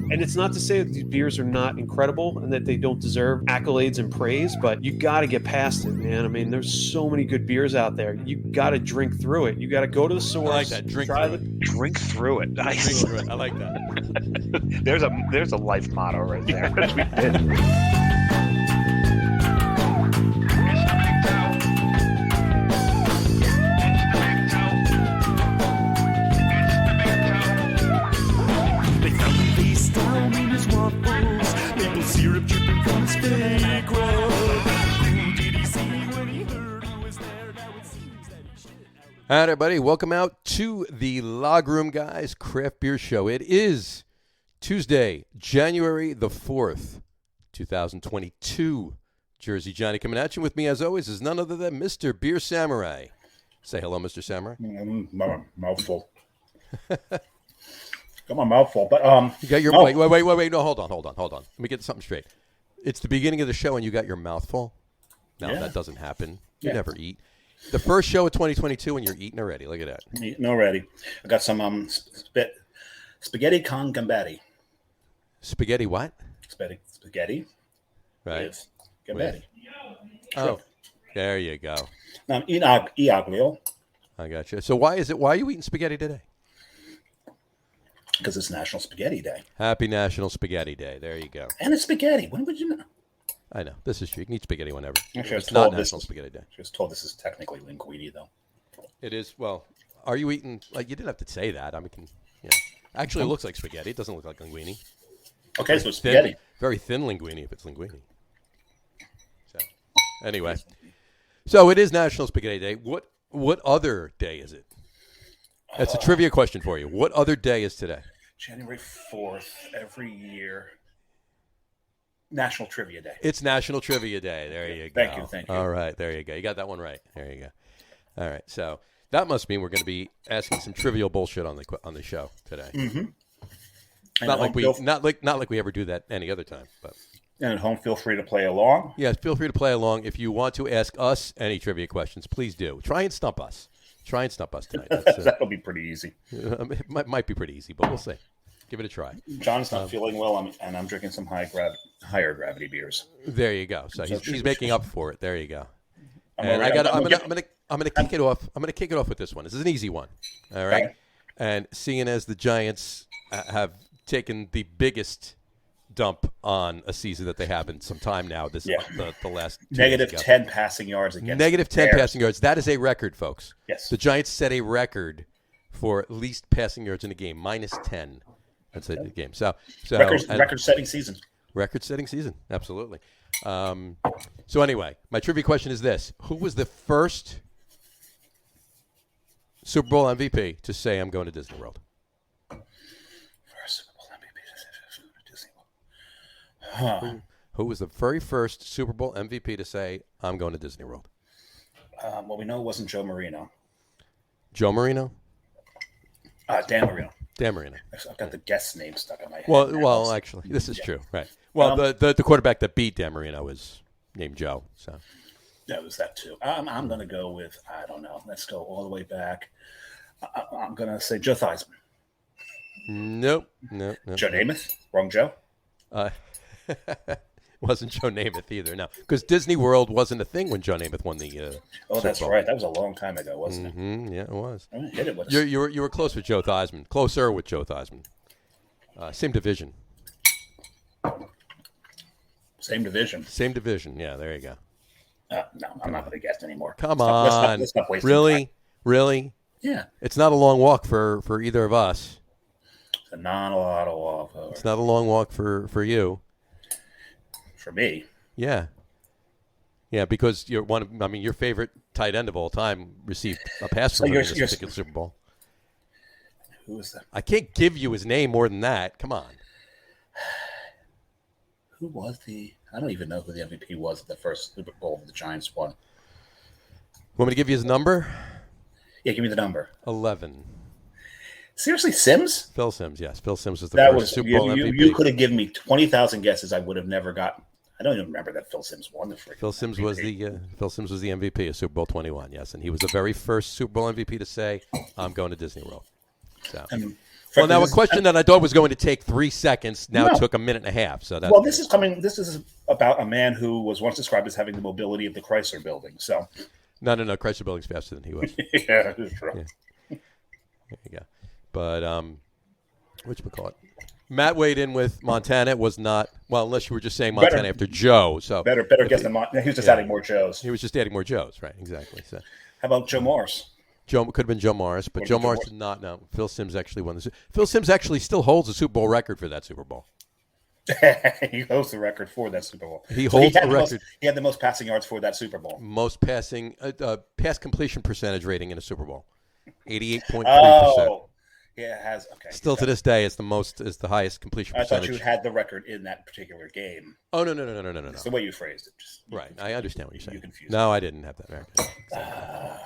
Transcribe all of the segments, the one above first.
And it's not to say that these beers are not incredible and that they don't deserve accolades and praise, but you got to get past it, man. I mean, there's so many good beers out there. You got to drink through it. You got to go to the source. I like that. Drink through it. Nice. Drink through it. I like that. There's a life motto right there. All right, everybody, welcome out to the Log Room Guys Craft Beer Show. It is Tuesday, January the 4th, 2022. Jersey Johnny coming at you. With me, as always, is none other than Mr. Beer Samurai. Say hello, Mr. Samurai. Mouthful. Got my mouthful, but You got your wait. No, hold on. Let me get something straight. It's the beginning of the show, and you got your mouth full. No, that doesn't happen. You never eat. The first show of 2022, and you're eating already. Look at that. Eating already. I got some spaghetti con gamberi. Spaghetti what? Spaghetti. Right. With gamberi. Oh, there you go. Now, iaglio. I got you. So why are you eating spaghetti today? Because it's National Spaghetti Day. Happy National Spaghetti Day. There you go. And it's spaghetti. When would you know? I know. This is true. You can eat spaghetti whenever. Actually, it's not National Spaghetti Day. I was told this is technically linguine, though. It is. Well, are you eating? Like, you didn't have to say that. I mean, actually, it looks like spaghetti. It doesn't look like linguine. Okay, so spaghetti. Very thin linguine if it's linguine. So, anyway. So, it is National Spaghetti Day. What other day is it? That's a trivia question for you. What other day is today? January 4th, every year. National Trivia Day. It's National Trivia Day. There you go. Thank you. All right, there you go. You got that one right. There you go. All right, so that must mean we're going to be asking some trivial bullshit on the show today. Mm-hmm. Not like we ever do that any other time. But and at home, feel free to play along. Yeah, feel free to play along. If you want to ask us any trivia questions, please do. Try and stump us. Tonight. That'll be pretty easy. It might be pretty easy, but we'll see. Give it a try. John's not feeling well, and I'm drinking some higher gravity beers. There you go. So he's making up for it. There you go. I'm gonna kick it off. I'm gonna kick it off with this one. This is an easy one. All right. Okay. And seeing as the Giants have taken the biggest dump on a season that they have in some time now, the last negative 10 passing yards against negative 10 Bears. passing yards. That is a record, folks. Yes. The Giants set a record for least passing yards in a game, minus 10. That's a game. So record-setting season. Record-setting season, absolutely. So anyway, my trivia question is this: who was the first Super Bowl MVP to say, "I'm going to Disney World"? First Super Bowl MVP to Disney World. Who was the very first Super Bowl MVP to say, "I'm going to Disney World"? Well, we know it wasn't Joe Marino. Joe Marino? Dan Marino. Dan Marino. I've got the guest name stuck in my head. Well, actually, this is true, right? Well, the quarterback that beat Dan Marino was named Joe. So yeah, it was that too. I'm going to go with, I don't know. Let's go all the way back. I'm going to say Joe Theismann. Nope. Joe Namath? Wrong Joe? Wasn't Joe Namath either. No, because Disney World wasn't a thing when Joe Namath won the. That's right. That was a long time ago, wasn't it? Yeah, it was. Hit it with you were close with Joe Theismann. Closer with Joe Theismann. Same division. Same division. Yeah, there you go. No, I'm not going to guess anymore. Come on. Let's not Really? Yeah. It's not a long walk for either of us. It's not a lot of walk. It's not a long walk for you. For me. Yeah. Yeah, because your favorite tight end of all time received a pass from him in this particular Super Bowl. Who is that? I can't give you his name more than that. Come on. Who was I don't even know who the MVP was at the first Super Bowl the Giants won. Want me to give you his number? Yeah, give me the number. 11. Seriously, Sims? Phil Sims, yes. Phil Sims was the first Super Bowl MVP. You could have given me 20,000 guesses. I would have never gotten. I don't even remember that Phil Sims won the freaking Phil Sims was the MVP of Super Bowl 21, yes, and he was the very first Super Bowl MVP to say, "I'm going to Disney World." So, and Well, now a question that I thought was going to take 3 seconds now took a minute and a half. So that's this is about a man who was once described as having the mobility of the Chrysler Building. So no. Chrysler Building's faster than he was. yeah, that's true. Yeah. There you go. But whatchamacallit? Matt weighed in with Montana. It was not unless you were just saying Montana after Joe. So better guess than Montana. He was just adding more Joes. He was just adding more Joes, right? Exactly. So how about Joe Morris? Joe could have been Joe Morris, but Joe Morris did not. No, Phil Simms actually won the. Phil Simms actually still holds the Super Bowl record for that Super Bowl. He holds the record for that Super Bowl. He holds the record. He had the most passing yards for that Super Bowl. Most passing pass completion percentage rating in a Super Bowl, 88.3%. Oh, yeah, it has. Okay. Still to this day, it's the highest completion percentage. I thought you had the record in that particular game. Oh no! It's the way you phrased it. Right, I understand what you're saying. You confused no, me. I didn't have that record.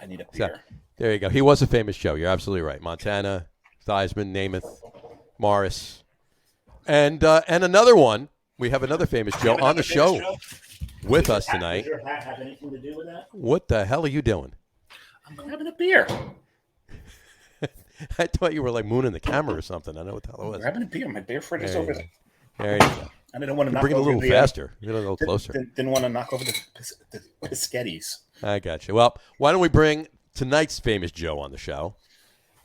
I need a beer. So, there you go. He was a famous Joe. You're absolutely right. Montana, Theismann, Namath, Morris, and another one. We have another famous Joe on the show with us tonight. Does your hat have anything to do with that? What the hell are you doing? I'm having a beer. I thought you were like mooning the camera or something. I know what the hell it was. I'm having a beer. My beer fridge is over there. There you go. I didn't want to knock Bring it a over little faster. Get a little closer. Didn't want to knock over the Piscettis. I got you. Well, why don't we bring tonight's famous Joe on the show?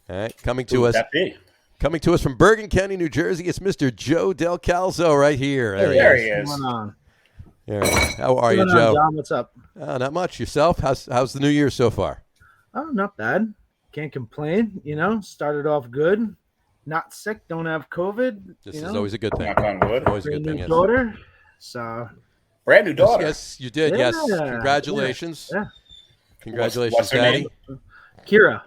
All right, coming to us from Bergen County, New Jersey, it's Mr. Joe Delcalzo right here. There he is. What's going on? There he is. How are you, What's going on, Joe? John? What's up? Not much. Yourself? How's the new year so far? Oh, not bad. Can't complain. Started off good. Not sick. Don't have COVID. This is always a good thing. Knock on wood. Always a good thing. New daughter. So. Brand new daughter. Yes, you did. Yeah. Yes. Congratulations. Yeah. Congratulations, What's her Daddy. name? Kira.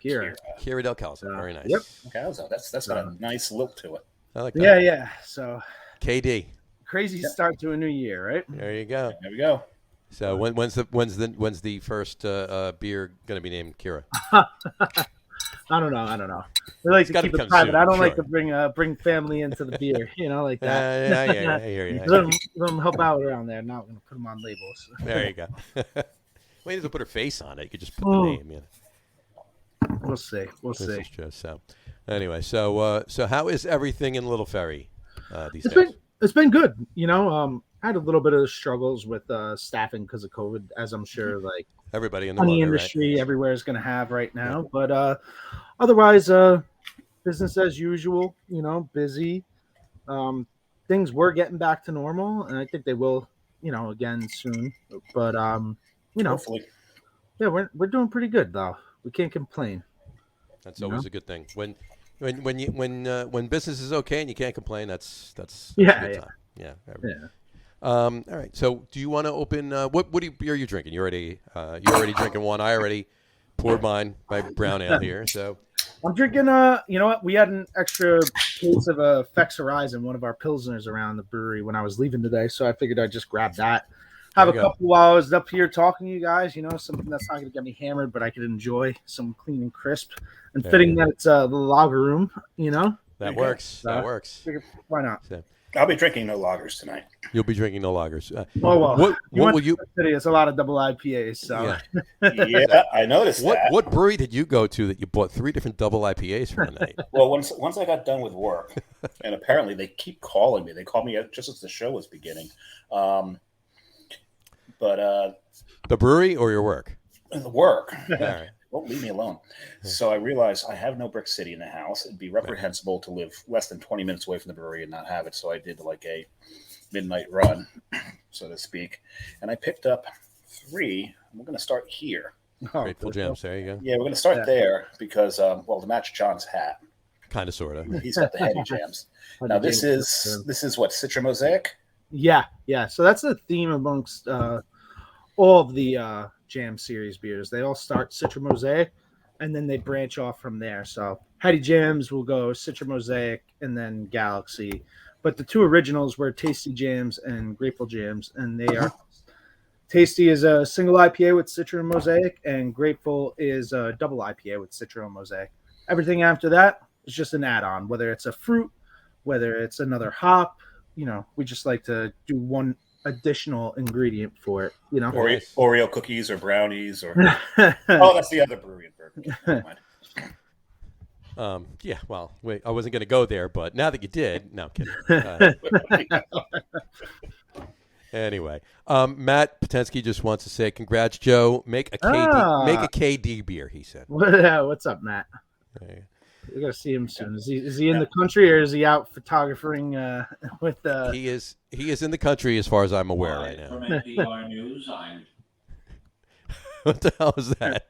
Kira Delcalzo. Very nice. Yep. Calzo. That's got a nice look to it. I like that. Yeah. So. KD. Crazy start to a new year, right? There you go. There we go. So when's the first beer going to be named Kira? I don't know. We like to keep it private. I don't like to bring family into the beer, like that. Yeah, I hear you. Let them help out around there. Not going to put them on labels. There you go. We need to put her face on it. You could just put the name. We'll see. This is just so. Anyway, so how is everything in Little Ferry these days? It's been good. I had a little bit of struggles with staffing because of COVID, as I'm sure like everybody in the industry right? everywhere is going to have right now. But otherwise, business as usual. Busy. Things were getting back to normal, and I think they will. Again soon. But hopefully, yeah, we're doing pretty good though. We can't complain. That's always a good thing. When business is okay and you can't complain, that's a good time. Yeah. All right. So, do you want to open? What beer are you drinking? You already drinking one. I already poured my brown ale here. So, I'm drinking. You know what? We had an extra case of Fex Horizon, one of our pilsners around the brewery when I was leaving today. So I figured I'd just grab that. Have a couple while I was up here talking to you guys. Something that's not going to get me hammered, but I could enjoy some clean and crisp. And fitting that it's the lager room. That works. That works. Why not? So, I'll be drinking no lagers tonight. You'll be drinking no lagers. What will you? City, it's a lot of double IPAs. So Yeah, I noticed that. What brewery did you go to that you bought 3 different double IPAs for the night? Well, once I got done with work, and apparently they keep calling me. They called me just as the show was beginning. But the brewery or your work? The work. All right. Won't leave me alone. So I realized I have no Brix City in the house. It'd be reprehensible to live less than 20 minutes away from the brewery and not have it. So I did like a midnight run, so to speak. And I picked up 3. We're going to start here. Grateful Gems. There you go. Yeah, we're going to start there because, to match John's hat. Kind of, sort of. He's got the heady jams. Now this is what, Citra Mosaic? Yeah. So that's the theme amongst all of the Jam series beers. They all start Citra Mosaic, and then they branch off from there. So Heady Jams will go Citra Mosaic and then Galaxy. But the 2 originals were Tasty Jams and Grateful Jams, and they are Tasty is a single IPA with Citra and Mosaic, and Grateful is a double IPA with Citra and Mosaic. Everything after that is just an add-on, whether it's a fruit, whether it's another hop. We just like to do one additional ingredient for it. Oreo cookies or brownies or that's the other brewery in Bergen. Yeah, well, wait, I wasn't going to go there, but now that you did, no, I'm kidding. Anyway, Matt Potensky just wants to say, congrats, Joe. Make a KD beer, he said. What's up, Matt? Hey. We gotta see him soon. Is he in the country or is he out photographing with? He is in the country as far as I'm aware right now. From NPR News, What the hell is that?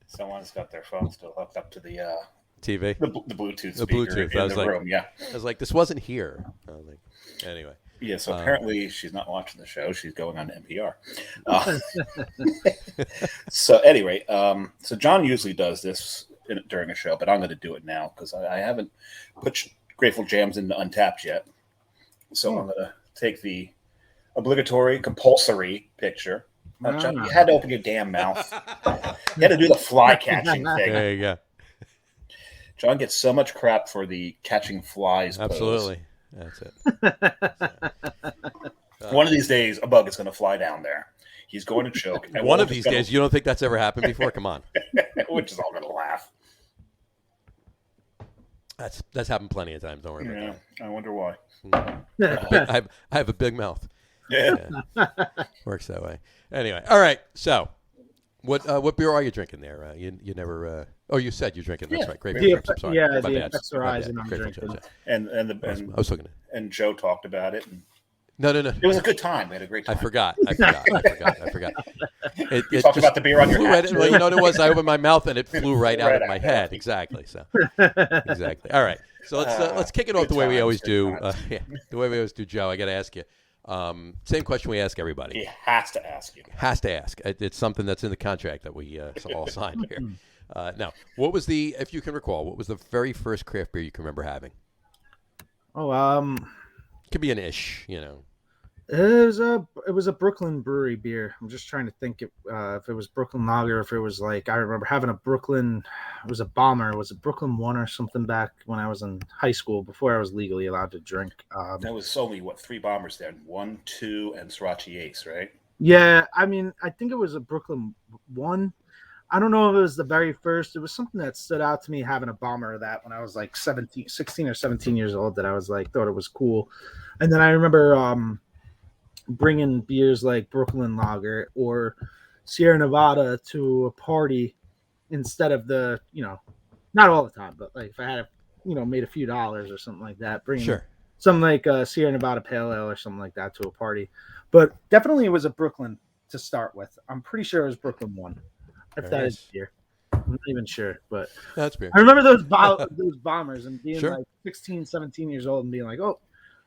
Someone's got their phone still hooked up to the TV, the Bluetooth the speaker Bluetooth. in the room. Yeah, I was like, this wasn't here. I was like, anyway. Yeah, so apparently she's not watching the show. She's going on NPR. So anyway, so John usually does this during a show, but I'm going to do it now because I haven't put Grateful Jams into Untapped yet. So I'm going to take the obligatory, compulsory picture. John, you had to open your damn mouth. You had to do the fly catching thing. There you go. John gets so much crap for the catching flies pose. Absolutely. That's it. One of these days, a bug is going to fly down there. He's going to choke. And one of these days, you don't think that's ever happened before? Come on. We're just all going to laugh. That's happened plenty of times. Don't worry about that. I wonder why. I have a big mouth. Yeah. Works that way. Anyway, all right. So, what beer are you drinking there? You never. Oh, you said you're drinking. That's right. Great beer. I'm sorry. Yeah, the Effects Horizon. I'm drinking. And I was looking at. And Joe talked about it. And no. It was a good time. We had a great time. I forgot. You It talked about the beer on your hat. Well, you know what it was? I opened my mouth and it flew right out of my head. Exactly. So, exactly. All right. So let's kick it off the way we always do. The way we always do, Joe. I got to ask you. Same question we ask everybody. He has to ask you. Has to ask. It's something that's in the contract that we all signed here. Now, if you can recall, what was the very first craft beer you can remember having? Oh, could be an ish, you know. It was a Brooklyn brewery beer. I'm just trying to think if it was Brooklyn Lager, if it was like I remember having a Brooklyn. It was a bomber. Was it Brooklyn 1 or something back when I was in high school before I was legally allowed to drink? That was only 3 bombers there, 1, 2, and Sriracha Ace, right? Yeah, I mean, I think it was a Brooklyn 1. I don't know if it was the very first. It was something that stood out to me having a bomber of that when I was like 16 or 17 years old that I was like, thought it was cool. And then I remember bringing beers like Brooklyn Lager or Sierra Nevada to a party instead of the, not all the time, but like if I had, made a few dollars or something like that, bringing something like Sierra Nevada Pale Ale or something like that to a party. But definitely it was a Brooklyn to start with. I'm pretty sure it was Brooklyn 1. If that is beer. I'm not even sure, but that's beer. I remember those bombers and being like 16, 17 years old and being like, oh,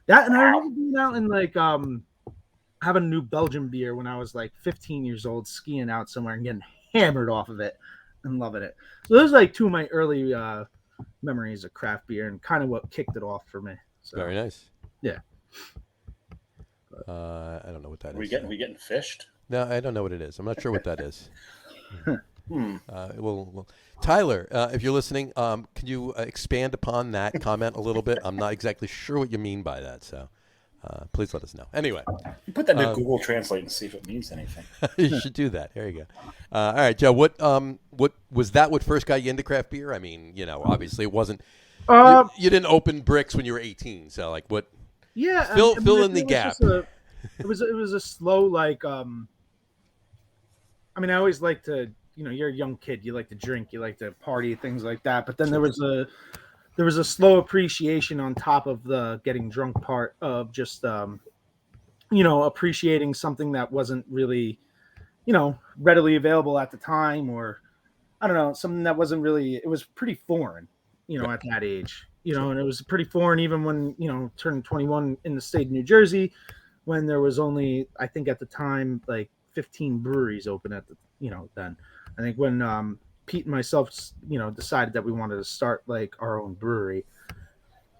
that. And I remember being out and like having a New Belgium beer when I was like 15 years old, skiing out somewhere and getting hammered off of it and loving it. So those are like 2 of my early memories of craft beer and kind of what kicked it off for me. So, very nice. Yeah. I don't know what that is. We getting fished? No, I don't know what it is. I'm not sure what that is. Well, Tyler, if you're listening, can you expand upon that comment a little bit? I'm not exactly sure what you mean by that, so please let us know. Anyway, you put that in Google Translate and see if it means anything. You should do that. There you go. All right, Joe. What was that? What first got you into craft beer? I mean, obviously it wasn't. You didn't open Brix when you were 18, so like what? Yeah, fill in the gap. It was a slow like. I mean, I always like to, you're a young kid. You like to drink. You like to party, things like that. But then there was a slow appreciation on top of the getting drunk part of just, appreciating something that wasn't really, readily available at the time, or I don't know, something that wasn't really. It was pretty foreign, at that age. And it was pretty foreign even when turned 21 in the state of New Jersey, when there was only, I think at the time, like 15 breweries open at the then. I think when Pete and myself decided that we wanted to start like our own brewery,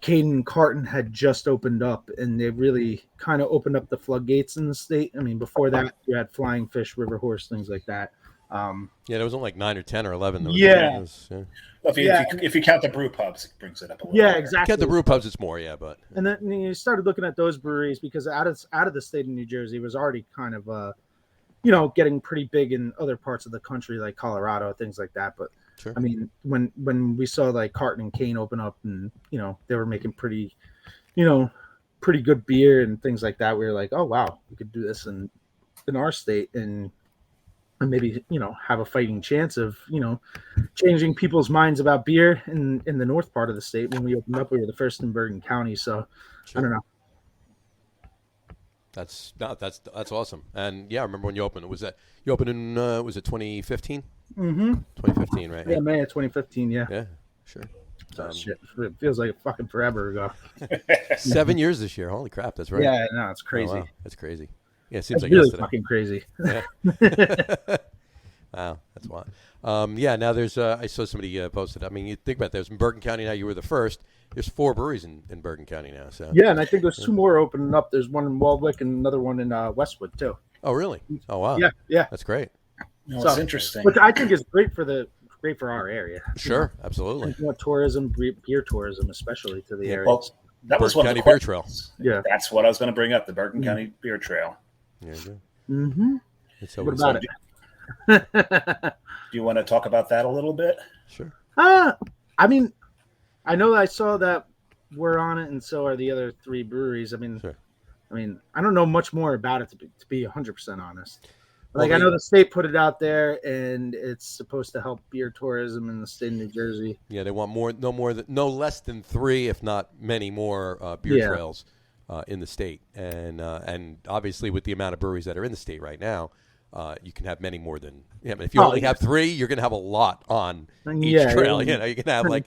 Caden Carton had just opened up, and they really kind of opened up the floodgates in the state. I mean, before that you had Flying Fish, River Horse, things like that. There was only like 9 or 10 or 11. If you count the brew pubs, it brings it up a little. Yeah, exactly. Count the brew pubs, it's more, but. And then you started looking at those breweries because out of the state of New Jersey was already kind of getting pretty big in other parts of the country like Colorado, things like that. But Sure. I mean, when we saw like Carton and Kane open up, and they were making pretty good beer and things like that, we were like, oh wow, we could do this in our state, and maybe have a fighting chance of changing people's minds about beer in the north part of the state. When we opened up, we were the first in Bergen County, so Sure. I don't know. That's awesome. And yeah, I remember when you opened. You opened in was it 2015? Mm-hmm. 2015, right? Yeah, May of 2015. Yeah. Yeah, sure. Oh, shit. It feels like fucking forever ago. 7 years this year. Holy crap, that's right. Yeah, no, it's Oh, crazy. wow. That's crazy. Yeah, it seems It's like really yesterday. fucking crazy. Yeah. Wow, that's wild. Yeah, now there's I saw somebody posted. I mean, you think about there's in Bergen County now. You were the first. There's 4 breweries in Bergen County now. So Yeah, and I think there's 2 more opening up. There's one in Waldwick and another one in Westwood too. Oh, really? Oh, wow. Yeah. That's great. It's interesting. Which I think is great for our area. Sure, absolutely. And more tourism, beer tourism, especially to the area. Well, that was Bergen one of County the Beer questions. Trail. Yeah. That's what I was going to bring up, the Bergen County Beer Trail. Yeah, good. Mm-hmm. It's What always about it? Do you want to talk about that a little bit? Sure. I mean, I know I saw that we're on it, and so are the other 3 breweries. Sure. I don't know much more about it to be 100% honest. Like, Well, I know the state put it out there, and it's supposed to help beer tourism in the state of New Jersey. Yeah, they want no less than 3, if not many more beer trails in the state, and obviously with the amount of breweries that are in the state right now, you can have many more than. Yeah, if you only have 3, you're going to have a lot on each trail. Yeah. You can have like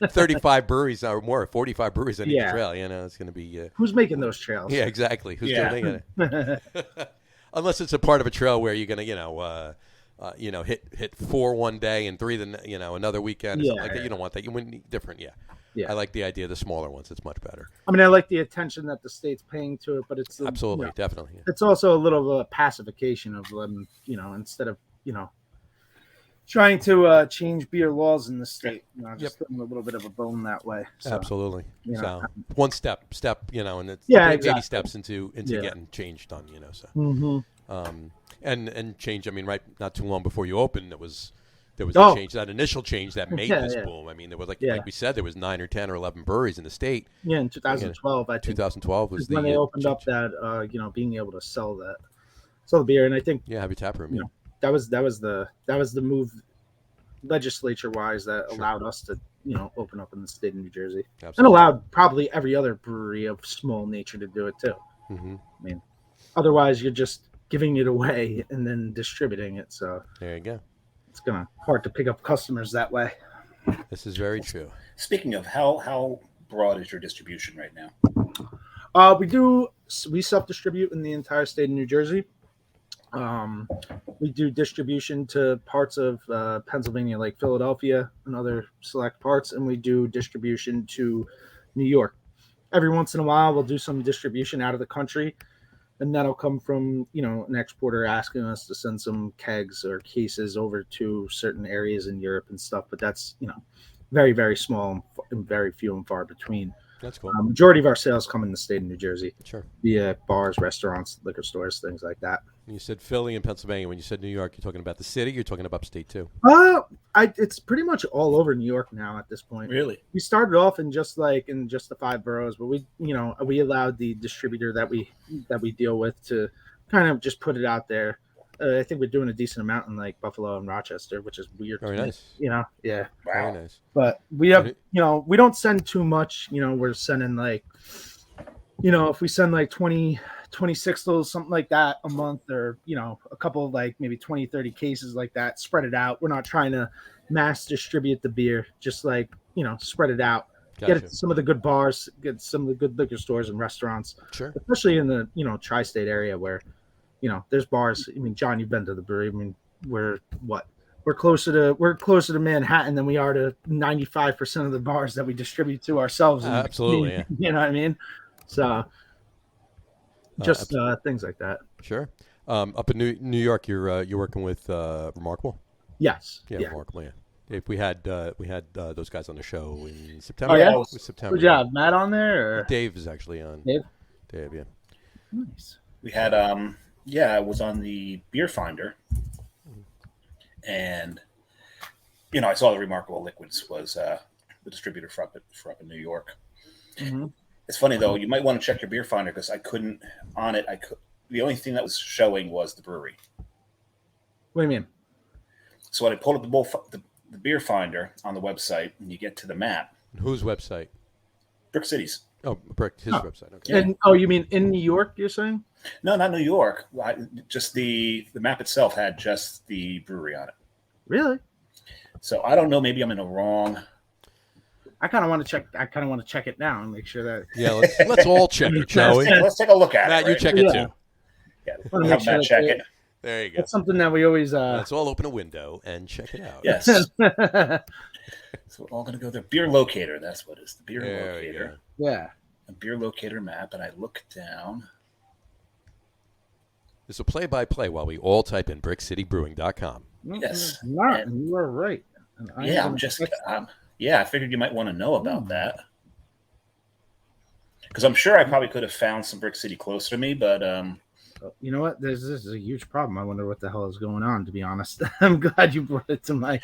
35 breweries or more, 45 breweries on each trail. It's going to be. Who's making those trails? Yeah, exactly. Who's doing it? Unless it's a part of a trail where you're going to, hit 4 one day and 3 another weekend. Or something like that. You don't want that. You want different. Yeah. Yeah. I like the idea of the smaller ones. It's much better. I mean, I like the attention that the state's paying to it, but it's Absolutely, definitely. Yeah. It's also a little of a pacification of them, instead of trying to change beer laws in the state. Just putting a little bit of a bone that way. So, Absolutely. So one step, and it's exactly. 80 steps into getting change done. So and change. I mean, right, not too long before you opened, there was a change, that initial change that made this boom. I mean, there was like we said, there was 9 or 10 or 11 breweries in the state. Yeah, in 2012, I think. 2012 was when they opened up that being able to sell the beer, and I think have your tap room. that was the move legislature wise that allowed us to open up in the state of New Jersey. Absolutely. And allowed probably every other brewery of small nature to do it too. Mm-hmm. I mean, otherwise you're just giving it away and then distributing it, so there you go. it's gonna hard to pick up customers that way. This is very true. Speaking of, how broad is your distribution right now? We self-distribute in the entire state of New Jersey. We do distribution to parts of Pennsylvania, like Philadelphia and other select parts, and we do distribution to New York. Every once in a while, we'll do some distribution out of the country, and that'll come from an exporter asking us to send some kegs or cases over to certain areas in Europe and stuff. But that's very, very small and very few and far between. That's cool. Majority of our sales come in the state of New Jersey. Sure. Via bars, restaurants, liquor stores, things like that. You said Philly and Pennsylvania. When you said New York, you're talking about the city. You're talking about upstate too. It's pretty much all over New York now at this point. Really? We started off in just the 5 boroughs, but we allowed the distributor that we deal with to kind of just put it out there. I think we're doing a decent amount in like Buffalo and Rochester, which is weird. Very nice. Yeah. Wow. Very nice. But we have, we don't send too much. We're sending like, if we send like 20 sixtels, something like that a month, or, a couple of like maybe 20, 30 cases like that, spread it out. We're not trying to mass distribute the beer, just like, spread it out. Gotcha. Get it to some of the good bars, get some of the good liquor stores and restaurants, Sure. especially in the, tri-state area where, there's bars. I mean, John, you've been to the brewery. I mean, we're closer to Manhattan than we are to 95% of the bars that we distribute to ourselves. Absolutely. Yeah. You know what I mean? So just things like that. Sure. Up in New York, you're working with Remarkable. Yes. Yeah, Yeah. Remarkable. Yeah. If we had those guys on the show in September. Oh, yeah? It was September. Good job. Matt on there? Or? Dave is actually on. Dave? Yeah. Nice. We had I was on the Beer Finder, and I saw the Remarkable Liquids was the distributor for up in New York. Mm-hmm. It's funny though. You might want to check your beer finder because I couldn't on it. The only thing that was showing was the brewery. What do you mean? So when I pulled up the beer finder on the website, and you get to the map. Whose website? Brix City's. Oh, his website. Okay. Yeah. And you mean in New York? You're saying? No, not New York. Just the map itself had just the brewery on it. Really? So I don't know. Maybe I'm in the wrong. I kind of want to check. I kind of want to check it now and make sure that. Yeah, let's all check it, shall we? Let's take a look at Matt, it. Right? you check it too. Yeah, Wanna have make sure Matt check that it. There you go. It's something that we always. Let's all open a window and check it out. Yes. So we're all going to go there. Beer locator. That's what it is. The beer There locator. Yeah. A beer locator map, and I look down. This is a play-by-play while we all type in brickcitybrewing.com. Yes. Not. You are right. And Yeah, I figured you might want to know about that. Because I'm sure I probably could have found some Brix City closer to me, but You know what? This is a huge problem. I wonder what the hell is going on, to be honest. I'm glad you brought it to my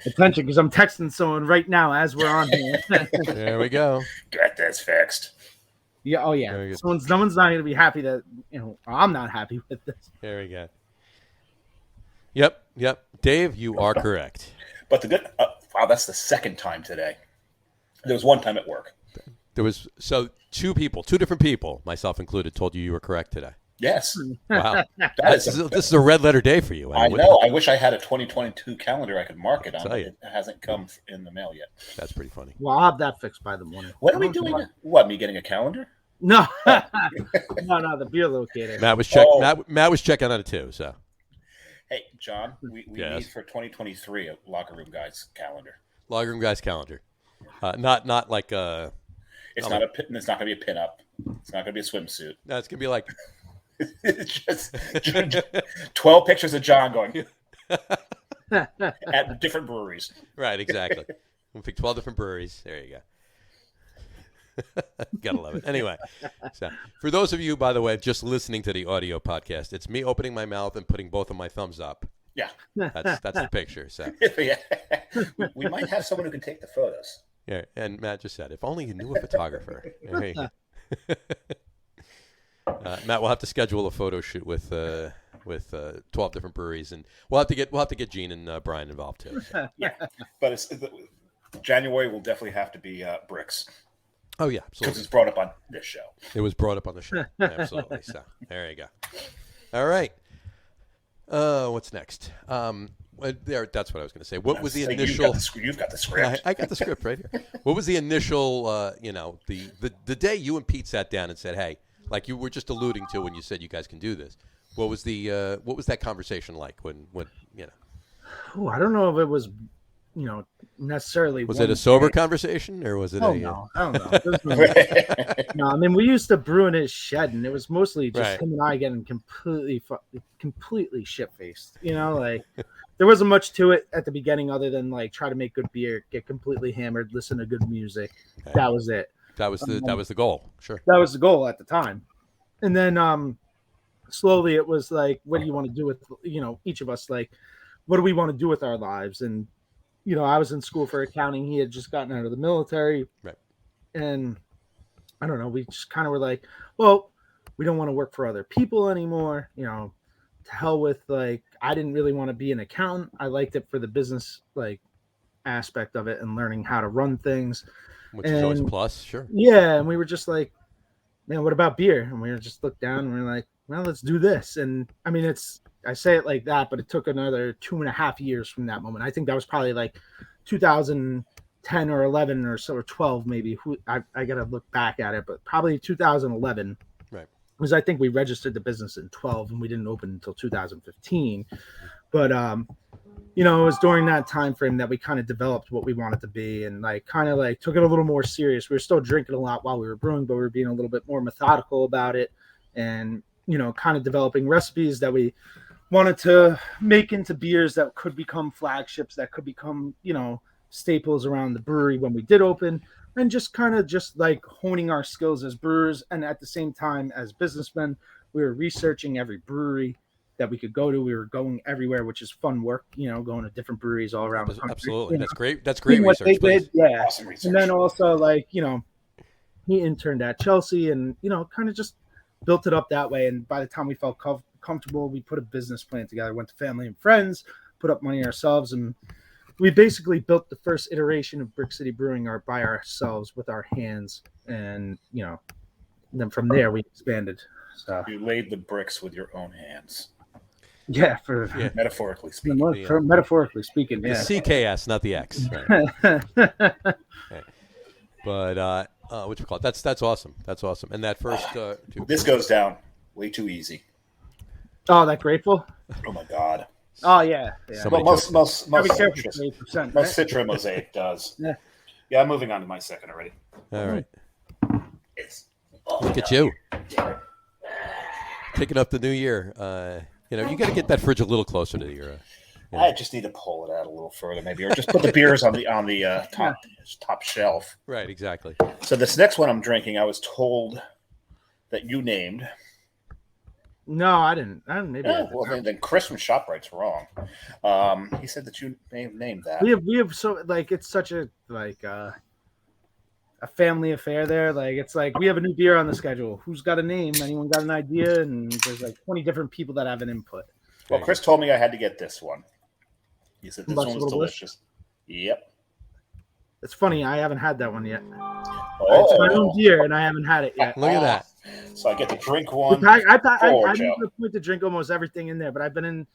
attention because I'm texting someone right now as we're on here. There we go. get this fixed. Yeah. Oh, There yeah. we go. Someone's not going to be happy that, I'm not happy with this. There we go. Yep. Dave, you are correct. But the good, wow, that's the second time today. There was one time at work. There was two different people, myself included, told you were correct today. Yes. Wow. That This is a red letter day for you. I know. I wish I had a 2022 calendar I could mark it on, but it hasn't come in the mail yet. That's pretty funny. Well, I'll have that fixed by the morning. What are we doing? What, me getting a calendar? No. No, the beer locator. Matt was checking on it too. So, Hey, John, we Yes. need for 2023 a Locker Room Guys calendar. Locker Room Guys calendar, not like It's not It's not going to be a pinup. It's not going to be a swimsuit. no, it's gonna be like It's just 12 pictures of John going at different breweries. right, exactly. We'll pick 12 different breweries. There you go. Gotta love it. Anyway, so for those of you, by the way, just listening to the audio podcast, it's me opening my mouth and putting both of my thumbs up. Yeah. That's the picture. So Yeah. We might have someone who can take the photos. yeah, and Matt just said, if only you knew a photographer. There you go. Matt, we'll have to schedule a photo shoot with 12 different breweries, and we'll have to get Gene and Brian involved too. So. Yeah. But January will definitely have to be Brix. Oh yeah, Because absolutely. it's brought up on this show. It was brought up on the show. Absolutely. So there you go. All right. What's next? That's what I was going to say. What was the initial? You've got the script. I got the script right here. What was the initial? The day you and Pete sat down and said, "Hey," like you were just alluding to when you said you guys can do this. What was that conversation like when Oh, I don't know if it was, necessarily. Was it a sober conversation or was it Oh, a? no. I don't know. No, I mean, we used to brew in his shed, and it was mostly just Right. him and I getting completely shit-faced. There wasn't much to it at the beginning other than, try to make good beer, get completely hammered, listen to good music. Okay. That was it. That was the goal. Sure. That was the goal at the time. And then slowly it was like, what do you want to do with, each of us? Like, what do we want to do with our lives? And, I was in school for accounting. He had just gotten out of the military. Right. And I don't know, we just kind of were like, well, we don't want to work for other people anymore. To hell with, I didn't really want to be an accountant. I liked it for the business, aspect of it and learning how to run things. Which is always a plus. Sure. Yeah. And we were just like, man, what about beer? And we were just looked down and we were like, well, let's do this. And I mean, I say it like that, but it took another 2.5 years from that moment. I think that was probably like 2010 or 11 or so, or 12, maybe. I got to look back at it, but probably 2011. Right. Because I think we registered the business in 12 and we didn't open until 2015. But, it was during that time frame that we kind of developed what we wanted to be and took it a little more serious. We were still drinking a lot while we were brewing, but we were being a little bit more methodical about it and, kind of developing recipes that we wanted to make into beers that could become flagships, that could become, staples around the brewery when we did open, and just honing our skills as brewers. And at the same time, as businessmen, we were researching every brewery that we could go to. We were going everywhere, which is fun work, going to different breweries all around the country. Absolutely. That's great. That's Seeing great what research, they please. did, yeah. Awesome research. And then also he interned at Chelsea and, kind of just built it up that way. And by the time we felt comfortable, we put a business plan together, went to family and friends, put up money ourselves. And we basically built the first iteration of Brix City Brewing by ourselves with our hands. And, then from there we expanded. So You laid the bricks with your own hands. yeah, Metaphorically speaking. for metaphorically speaking, The yeah. CKS, not the X. Right. But what you call it? That's awesome. That's awesome. And that first This goes down way too easy. Oh, that grateful? Oh my God. Oh yeah. Somebody Well, most Gotta be careful citrus, with 8%, most right? Citra Mosaic does. Yeah. Yeah, I'm moving on to my second already. All right. It's Look at you. Kicking up the new year. You got to get that fridge a little closer to your. I just need to pull it out a little further, maybe, or just put the beers on the top shelf. Right, exactly. So this next one I'm drinking, I was told that you named. No, I didn't. Maybe. Oh, well, then Chris from ShopRite's wrong. He said that you named that. We have so it's such a a family affair there. It's like we have a new beer on the schedule. Who's got a name? Anyone got an idea? And there's 20 different people that have an input. Well, Chris told me I had to get this one. He said this one was Combustible Bliss? delicious. Yep. It's funny, I haven't had that one yet. Oh, It's my own beer, and I haven't had it yet. Look at that. So I get to drink one. I Joe. made the point to drink almost everything in there, but I've been in,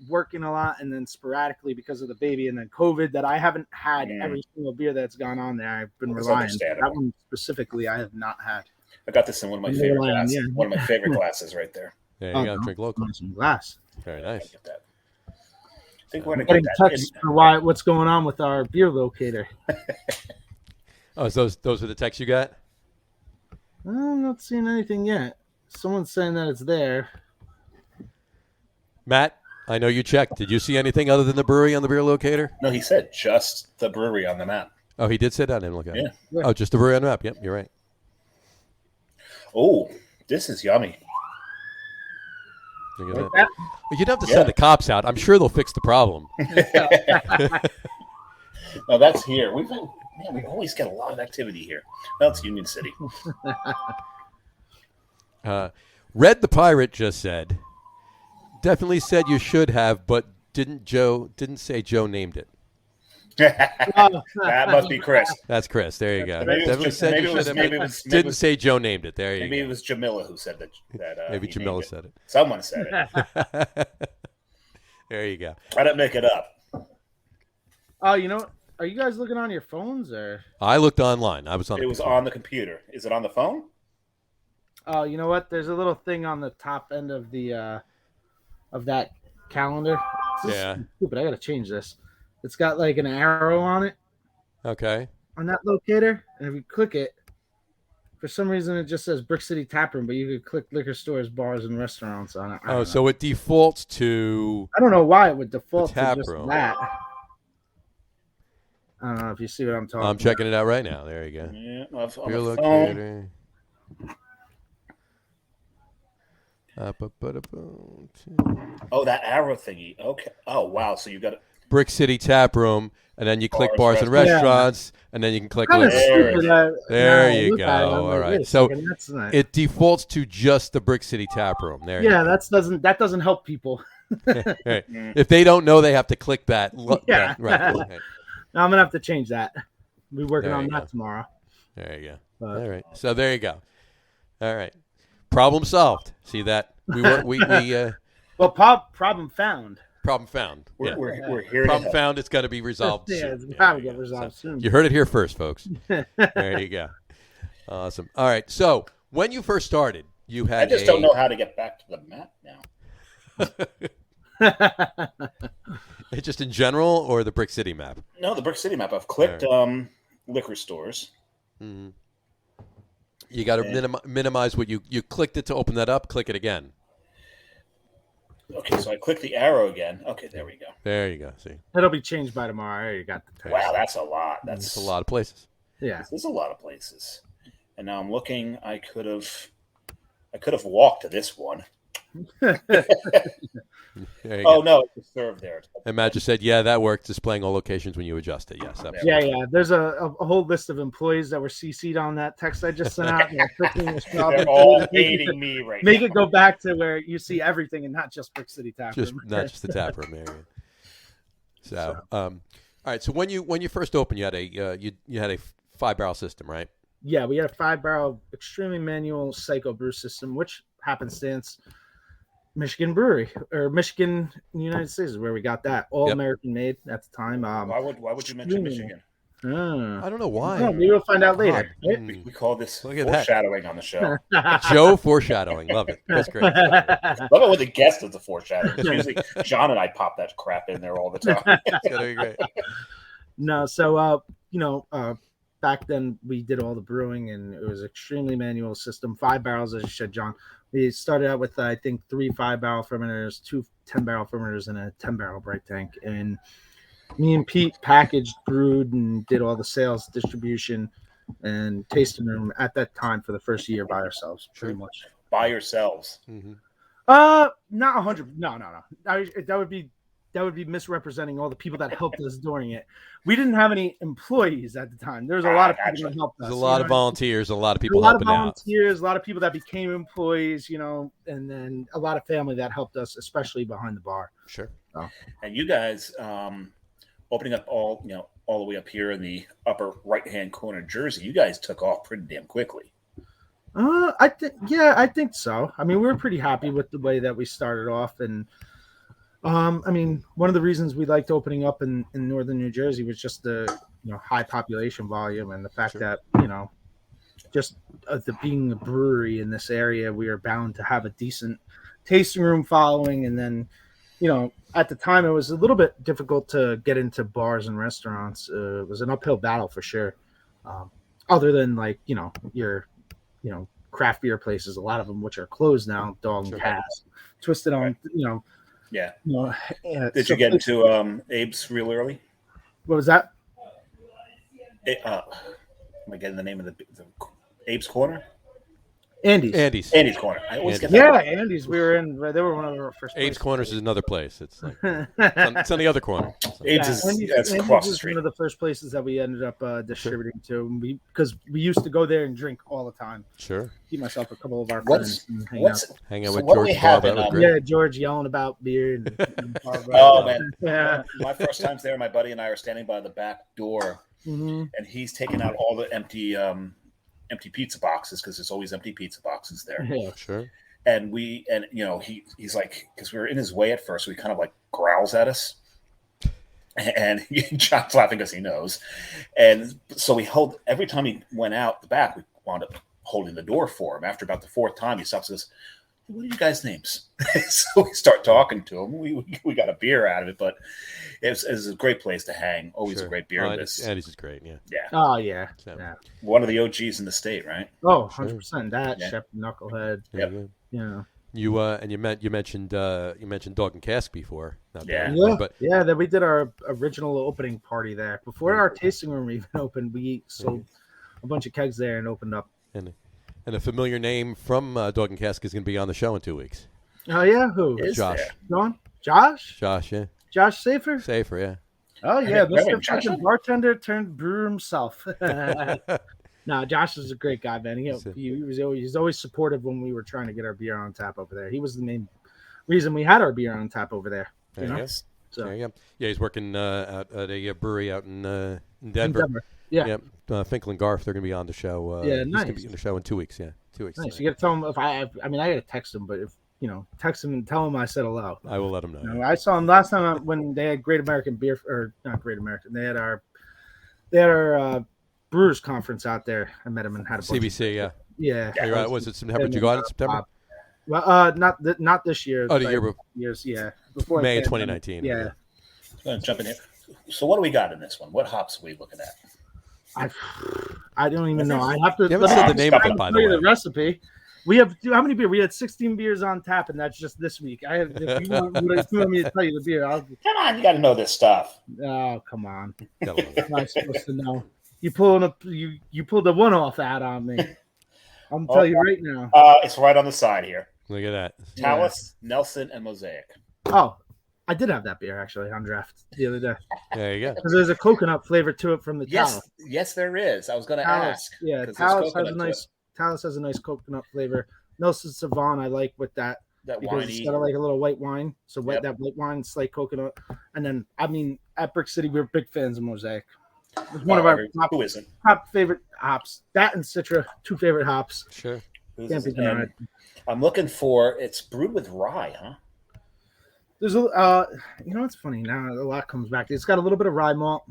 working a lot and then sporadically because of the baby and then COVID that I haven't had every single beer that's gone on there. I've been That's relying. understandable. That one specifically, I have not had. I got this in one of my Yeah, favorite yeah. glasses. One of my favorite glasses right there. There you go. Drink local. Some glass. Very I nice. get that. I think we're gonna Getting get that. text for what's going on with our beer locator. Oh, so those are the texts you got? I'm not seeing anything yet. Someone's saying that it's there. Matt, I know you checked. Did you see anything other than the brewery on the beer locator? No, he said just the brewery on the map. Oh, he did say that. I didn't look at it. Yeah. Oh, just the brewery on the map. Yep, you're right. Oh, this is yummy. Look at Like that. Well, you don't have to send the cops out. I'm sure they'll fix the problem. No, that's here. We always get a lot of activity here. Well, it's Union City. Red the Pirate just said, definitely said you should have, but didn't say Joe named it. That must be Chris. That's Chris. There you go. Maybe it was Definitely said you should have, but didn't say Joe named it. There you Maybe it go. was Jamila who said that. Maybe he Jamila named said it. Someone said it. There you go. I didn't make it up. Oh, are you guys looking on your phones or? I looked online. I was on. It was on the computer. Is it on the phone? Oh, you know what? There's a little thing on the top end of the of that calendar. This is Yeah. stupid. I gotta change this. It's got an arrow on it Okay. on that locator, and if you click it, for some reason it just says Brix City Taproom, but you could click liquor stores, bars, and restaurants on it. I don't know. So it defaults to. I don't know why it would default to tap just room. that. I don't know if you see what I'm talking. I'm checking it out right now. There you go. Yeah, on Beer the phone. locator. Oh, that arrow thingy. Okay. Oh, wow. So you got it. Brick City Tap Room, and then you click Bars, bars and restaurants. restaurants, and then you can click. Kind of liquor. There stupid. There now I you look at it, go. I'm All like, right. wait a So second, that's not. It defaults to just the Brick City Tap Room. There. Yeah, you that doesn't help people. go. Right. If they don't know, they have to click that. Yeah. Right. Now I'm gonna have to change that. We're working There on you that go. tomorrow. There you go. But- All right. So there you go. All right. Problem solved. See that? We Well, problem found. problem found. We're, Yeah. we're here to Problem help. found. It's going to be resolved. Yeah, soon. it's There probably you get go. resolved So, soon. you heard it here first, folks. There you go. Awesome. All right. So when you first started, you I had just don't know how to get back to the map now. just in general or the Brick City map? No, the Brick City map. I've clicked liquor stores. Mm-hmm. You got to minimize what you clicked it to open that up. Click it again. Okay, so I click the arrow again. Okay, there we go. There you go. See, It'll be changed by tomorrow. I already got the text. Wow, that's a lot. that's a lot of places. Yeah. There's a lot of places. And now I'm looking. I could have walked to this one. There you Oh go. no, it's served there. And Matt just said, yeah, that worked, displaying all locations when you adjust it. Yes, absolutely. Yeah. There's a whole list of employees that were CC'd on that text I just sent out. They're all hating me right Make now. it go back to where you see everything and not just Brix City Tap Just Room. not just the tap room area. So, all right. So when you first opened, you had a 5-barrel system, right? Yeah, we had a 5-barrel, extremely manual Psycho brew system, which happenstance Michigan Brewery or Michigan in the United States is where we got that. All American made at the time. Why would you mention Michigan? I don't know why. Oh, maybe we'll find out later. Odd. We call this Look at that. foreshadowing on the show. Joe foreshadowing. Love it. That's great. Love it when the guest is the foreshadowing. It's usually John and I pop that crap in there all the time. It's gonna be great. No, so back then we did all the brewing and it was extremely manual system. 5 barrels, as you said, John. We started out with I think 3 5-barrel fermenters, 2 10-barrel fermenters, and a 10-barrel bright tank. And me and Pete packaged, brewed, and did all the sales, distribution, and tasting room at that time for the first year by ourselves, pretty much. By yourselves. Mm-hmm. Not 100. No. That would be misrepresenting all the people that helped us during it. We didn't have any employees at the time. There's a lot of people that helped us. There's a lot of volunteers, a lot of people a lot of helping out. volunteers, a lot of people that became employees, and then a lot of family that helped us, especially behind the bar. Sure. So. And you guys, opening up all the way up here in the upper right-hand corner of Jersey, you guys took off pretty damn quickly. I think so. I mean, we were pretty happy with the way that we started off, and one of the reasons we liked opening up in northern New Jersey was just the high population volume and the fact that just being a brewery in this area, we are bound to have a decent tasting room following, and then at the time it was a little bit difficult to get into bars and restaurants. It was an uphill battle for sure. Other than your craft beer places, a lot of them which are closed now, Dog and Cats, Twisted on, Yeah. Did you get into Abe's real early? What was that? Am I getting the name of the Abe's Corner? Andy's Corner. I always get that. that. Yeah, Andy's. They were one of our first. Abe's Corners is another place. It's like it's on the other corner. So. Abe's is across the street. One of the first places that we ended up distributing to, because we used to go there and drink all the time. Sure. Keep myself a couple of our friends and hang out with George. Yeah, George yelling about beer. And oh man, yeah. My first times there, my buddy and I are standing by the back door, and he's taking out all the empty pizza boxes because there's always empty pizza boxes there. Yeah, sure. And he's like, because we were in his way at first, so he kind of like growls at us, and John's laughing because he knows. And so we held every time he went out the back, we wound up holding the door for him. After about the 4th time, he stops and says, "What are you guys' names?" So we start talking to him. We got a beer out of it, but it was a great place to hang. Always a great beer. Andy's is great. Yeah. Oh yeah. So. Yeah. One of the OGs in the state, right? Oh, 100%. That Shep Knucklehead. Yep. Yeah. You mentioned Dog and Cask before. That we did our original opening party there before our tasting room even opened. We sold a bunch of kegs there and opened up. And a familiar name from Dog and Cask is going to be on the show in 2 weeks. Oh yeah, who? Josh. John? Josh? Josh, yeah. Josh Safer? Safer, yeah. Oh yeah, Mr. Fucking bartender turned brewer himself. No, Josh is a great guy, man. He's always supportive when we were trying to get our beer on tap over there. He was the main reason we had our beer on tap over there. So there you go. Yeah, he's working at a brewery out in Denver. Yeah. Finkel and Garf, they're going to be on the show. Nice. He's going to be on the show in 2 weeks. Yeah, 2 weeks. Nice. You got to tell him I got to text him, but if text him and tell him I said hello. I will let him know. I saw him last time when they had Great American Beer, or not Great American. They had our Brewers Conference out there. I met him and had a bunch CBC. Yeah. Was it September? Did you go out in September? Well, not this year. Oh, the year before. Years, yeah. Before May 2019. Yeah. I'm going to jump in here. So what do we got in this one? What hops are we looking at? I don't even know. I have to. You haven't said the name of it, by the way. The recipe. We have how many beer? We had 16 beers on tap, and that's just this week. If you want me to tell you the beer, come on, you got to know this stuff. Oh, come on! I'm not supposed to know. You pulled a one-off ad on me. I'm telling you right now. It's right on the side here. Look at that. Talus, Nelson, and Mosaic. Oh, I did have that beer actually on draft the other day. There you go. Because there's a coconut flavor to it from the Talus. Yes, there is. I was going to Talus, ask. yeah, 'cause there's Talus has coconut a to nice it. Talus has a nice coconut flavor. Nelson Sauvon I like with that That because winey. it's got like a little white wine. So Yep. that white wine, slight coconut, and then I mean at Brix City we're big fans of Mosaic. It's one of our Who isn't? top favorite hops. That and Citra, two favorite hops. Sure. Who Can't be isn't? denied. And I'm looking for. It's brewed with rye, huh? There's a you know what's funny now a lot comes back. It's got a little bit of rye malt.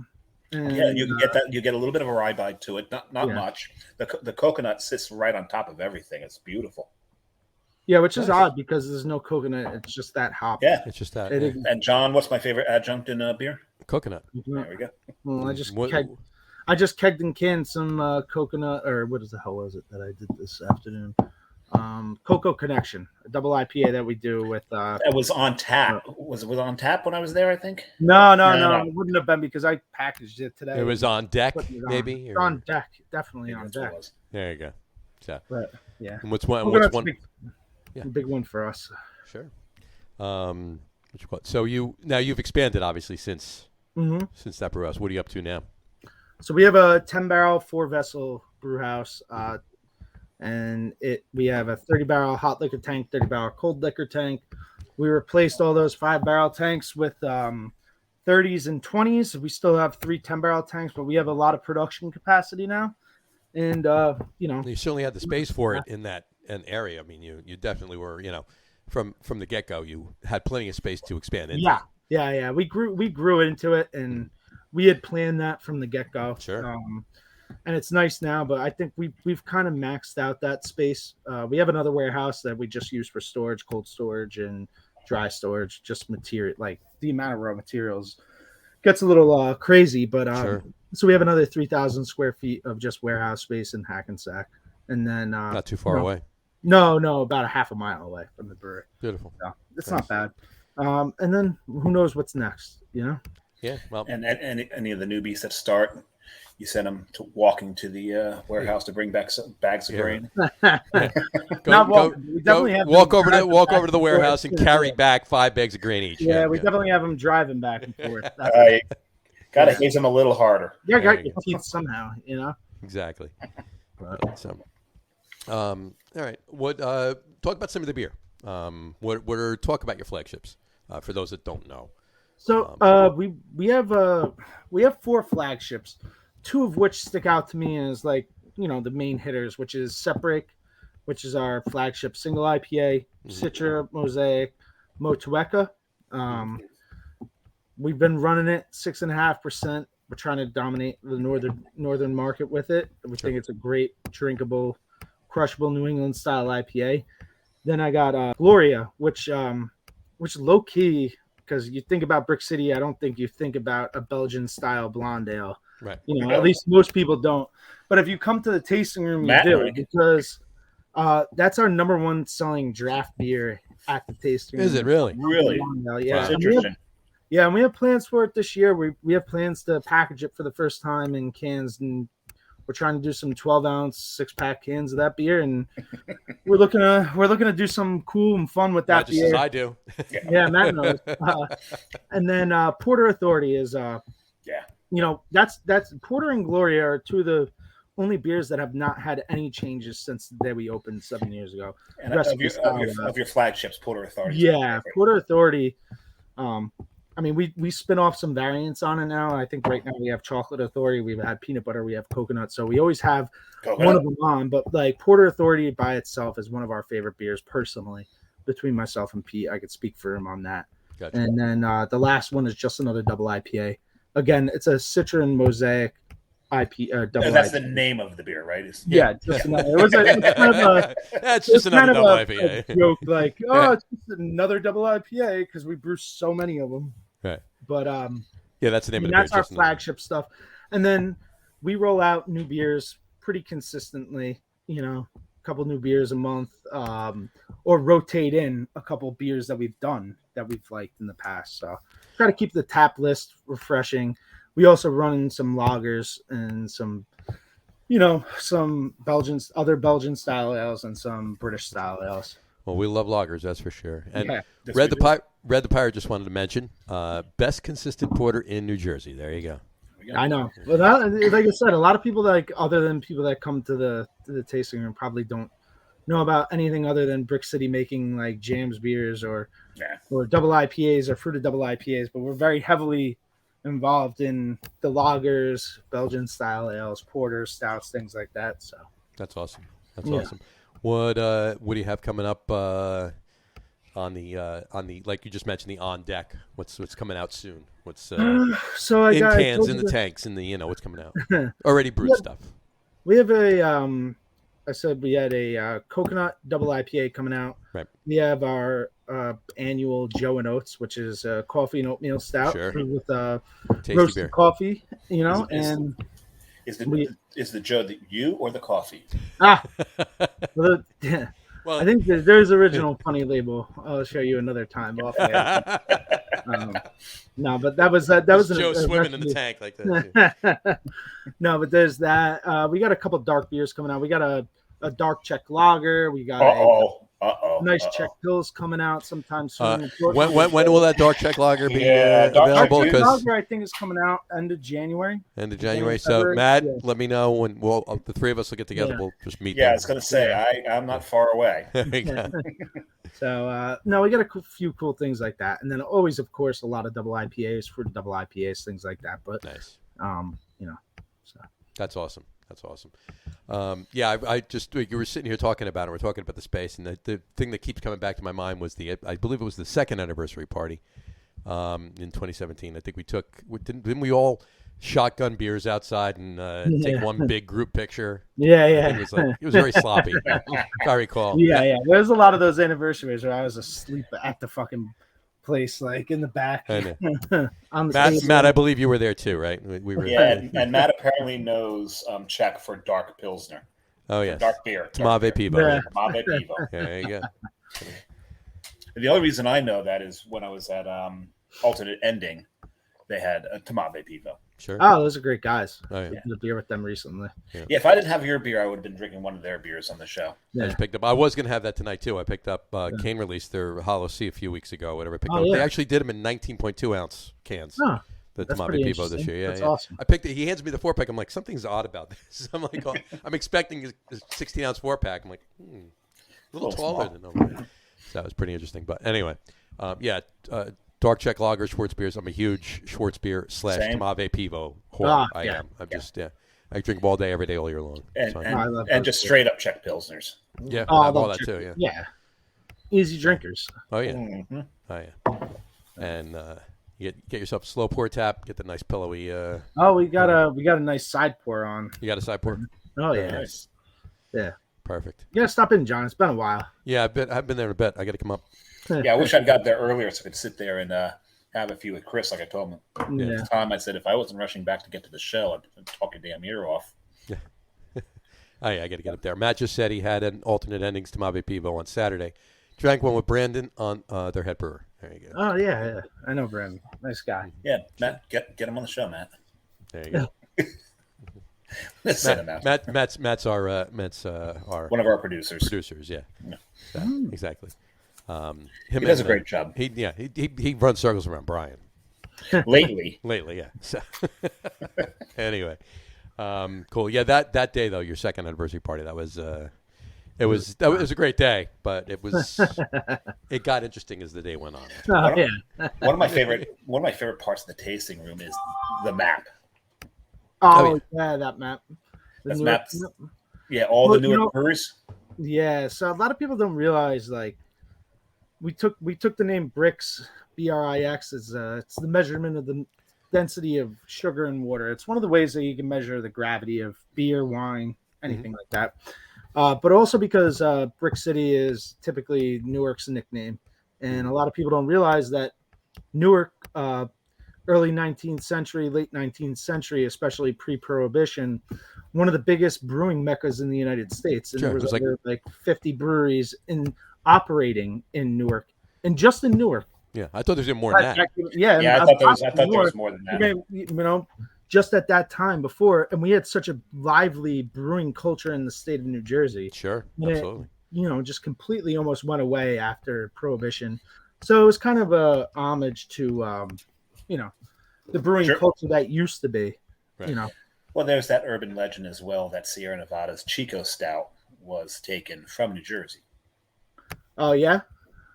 And, Yeah, you can get that. You get a little bit of a rye bite to it. Not Yeah. much. The coconut sits right on top of everything. It's beautiful. Yeah, which is Nice. odd because there's no coconut. It's just that hop. Yeah. It's just that. It yeah. is- And John, what's my favorite adjunct in beer? Coconut. There we go. Well, What- I just kegged and canned some coconut, or what the hell was it that I did this afternoon? Cocoa Connection, a double IPA that we do with. That was on tap. Was it on tap when I was there? I think. No, No. it wouldn't have been because I packaged it today. It was on deck, Put it on. maybe? It's or- on deck, definitely Maybe on that's what it deck. was. There you go. So, But yeah, and what's one? Coconut's What's one? big, Yeah. big one for us. Sure. What you call it? So you've expanded obviously since that brew house. What are you up to now? So we have a 10-barrel, 4-vessel brew house, and we have a 30-barrel hot liquor tank, 30-barrel cold liquor tank. We replaced all those 5-barrel tanks with 30s and 20s. We still have 3 10-barrel tanks, but we have a lot of production capacity now. And You certainly had the space for it in that area. I mean, you definitely were. From the get go, you had plenty of space to expand into. Yeah. We grew into it, and we had planned that from the get go. Sure. And it's nice now, but I think we've kind of maxed out that space. We have another warehouse that we just use for storage, cold storage, and dry storage. Just material, like the amount of raw materials gets a little crazy. But Sure. So we have another 3,000 square feet of just warehouse space in Hackensack, and then Not too far away. No, about a half a mile away from the brewery. Beautiful. So it's Nice. not bad. And then who knows what's next? Yeah. Well, And any of the newbies that start, you send them to walking to the warehouse to bring back some bags of Yeah. grain. Not walking. We definitely have walk them over driving to the back warehouse and and forth. carry back 5 bags of grain each. Yeah, we definitely have them driving back and forth. I gotta hit them a little harder. You There got you your teeth somehow, Exactly. But, So, all right. What? Talk about some of the beer. Talk about your flagships for those that don't know. So we have 4 flagships, 2 of which stick out to me as like the main hitters, which is Seprik, which is our flagship single IPA, Citra, Mosaic, Motueka. We've been running it 6.5%. We're trying to dominate the northern market with it. We think it's a great drinkable, crushable New England style IPA. Then I got Gloria, which low key, because you think about Brix City, I don't think you think about a Belgian style blonde ale. Right. At least most people don't. But if you come to the tasting room, Matt you do, might. because that's our number 1 selling draft beer at the tasting room. Is it really? Really? Yeah. That's And we have- interesting. yeah, and we have plans for it this year. We have plans to package it for the first time in cans, and we're trying to do some 12-ounce 6-pack cans of that beer, and we're looking to do some cool and fun with that Not just beer. as I do. Yeah, Matt knows. And then Porter Authority is that's Porter and Gloria are 2 of the only beers that have not had any changes since the day we opened 7 years ago. And Recipe style, of your flagships, Porter Authority. yeah, Porter Authority. I mean, we spin off some variants on it now. I think right now we have Chocolate Authority, we've had peanut butter, we have coconut. So we always have one of them on. But like Porter Authority by itself is one of our favorite beers personally. Between myself and Pete, I could speak for him on that. Gotcha. And then the last one is just another double IPA. Again, it's a Citra and Mosaic double That's IPA. the name of the beer, right? Yeah, just another. It was kind of That's just another double a IPA. joke, like, it's just another double IPA because we brew so many of them. Right. But Yeah, that's the name of the that's beer. our just another- flagship stuff. And then we roll out new beers pretty consistently. A couple new beers a month, or rotate in a couple beers that we've done that we've liked in the past. So try to keep the tap list refreshing. We also run in some lagers and some other Belgian style ales and some British style ales. Well, we love lagers, that's for sure. And Yeah. Red the Pirate just wanted to mention best consistent porter in New Jersey. There you go. I know. Well, like I said, a lot of people other than people that come to the tasting room probably don't know about anything other than Brix City making like jams beers or double IPAs or fruited double IPAs. But we're very heavily involved in the lagers, Belgian style ales, porters, stouts, things like that. So that's awesome. That's awesome. What do you have coming up on the like you just mentioned, the on deck? What's coming out soon? What's so I in got cans, in the tanks, in the what's coming out? Already brewed stuff. We have a I said we had a coconut double IPA coming out. Right. We have our annual Joe and Oats, which is a coffee and oatmeal stout with roasted beer. Coffee. Is the Joe you or the coffee? Well, I think there's original funny label. I'll show you another time off air. No, but that was Joe swimming in the tank like that. No, but there's that. We got a couple dark beers coming out. We got a dark Czech lager. We got a nice Czech Pills coming out sometime soon. When will that dark Czech lager be available? Because lager, I think, is coming out end of January. End of January. So, Matt, let me know when the three of us will get together. Yeah. We'll just meet. Yeah, I was going to say I'm not far away. So, no, we got a few cool things like that, and then always, of course, a lot of double IPAs, fruit double IPAs, things like that. But nice. So that's awesome. That's awesome. I just, you were sitting here talking about it. We're talking about the space, and the thing that keeps coming back to my mind was I believe it was the second anniversary party in 2017. I think didn't we all shotgun beers outside and take one big group picture? Yeah. It was very sloppy, if I recall. Yeah. There's a lot of those anniversaries where I was asleep at the fucking place, like in the back. I know. Matt, I believe you were there too, right? We were. Yeah, and Matt apparently knows Czech for dark pilsner. Oh yes, dark beer. Tmave pivo. Yeah. Tmave pivo. There you go. The only reason I know that is when I was at Alternate Ending, they had a Tmave pivo. Sure. Oh, those are great guys. Oh, yeah. I did a beer with them recently. Yeah, if I didn't have your beer, I would have been drinking one of their beers on the show. Yeah. I just picked up. I was going to have that tonight too. I picked up. Kane released their Hollow Sea a few weeks ago. Whatever. I picked up. Yeah. They actually did them in 19.2 ounce cans. Oh, the Tmave pivo this year. Yeah, that's awesome. I picked it. He hands me the 4-pack. I'm like, something's odd about this. I'm like, I'm expecting a 16 ounce 4-pack. I'm like, a little taller than normal. So that was pretty interesting. But anyway, dark Czech lager, Schwartz beers. I'm a huge Schwartz beer / Tmave pivo whore. I am. I'm just I drink them all day, every day, all year long. And just straight up Czech pilsners. Yeah, all that too. Yeah, easy drinkers. Oh yeah, mm-hmm. Oh yeah. And you get yourself a slow pour tap. Get the nice pillowy. We got a nice side pour on. You got a side pour? Oh yeah, Nice. Yeah. Perfect. You gotta stop in, John. It's been a while. Yeah, I've been there a bit. I got to come up. Yeah, I wish I'd got there earlier so I could sit there and have a few with Chris, like I told him. Yeah. At the time, I said if I wasn't rushing back to get to the show, I'd talk your damn ear off. Yeah. Oh yeah, I got to get up there. Matt just said he had an alternate endings to Tmave pivo on Saturday. Drank one with Brandon on their head brewer. There you go. Oh yeah. I know Brandon. Nice guy. Yeah, Matt, get him on the show, Matt. There you go. Matt's our one of our producers. Producers, yeah. So, exactly. He does a great job. He runs circles around Brian. Lately, yeah. So anyway, cool. Yeah, that day though, your second anniversary party, that was it was a great day, but it got interesting as the day went on. One of my favorite parts of the tasting room is the map. Oh yeah, that map. That's maps. Yeah, all the Newark breweries. Yeah, so a lot of people don't realize like we took the name Brix, Brix, it's the measurement of the density of sugar in water. It's one of the ways that you can measure the gravity of beer, wine, anything like that. But also because Brix City is typically Newark's nickname, and a lot of people don't realize that Newark, early 19th century, late 19th century, especially pre-Prohibition, one of the biggest brewing meccas in the United States. And there was like 50 breweries operating in Newark, and just in Newark. Yeah, I thought there was even more than that. I thought there was more than that. You know, just at that time before, and we had such a lively brewing culture in the state of New Jersey. Sure, absolutely. just completely almost went away after Prohibition. So it was kind of a homage to, the brewing Sure. culture that used to be, Right. Well, there's that urban legend as well that Sierra Nevada's Chico Stout was taken from New Jersey. Oh, yeah?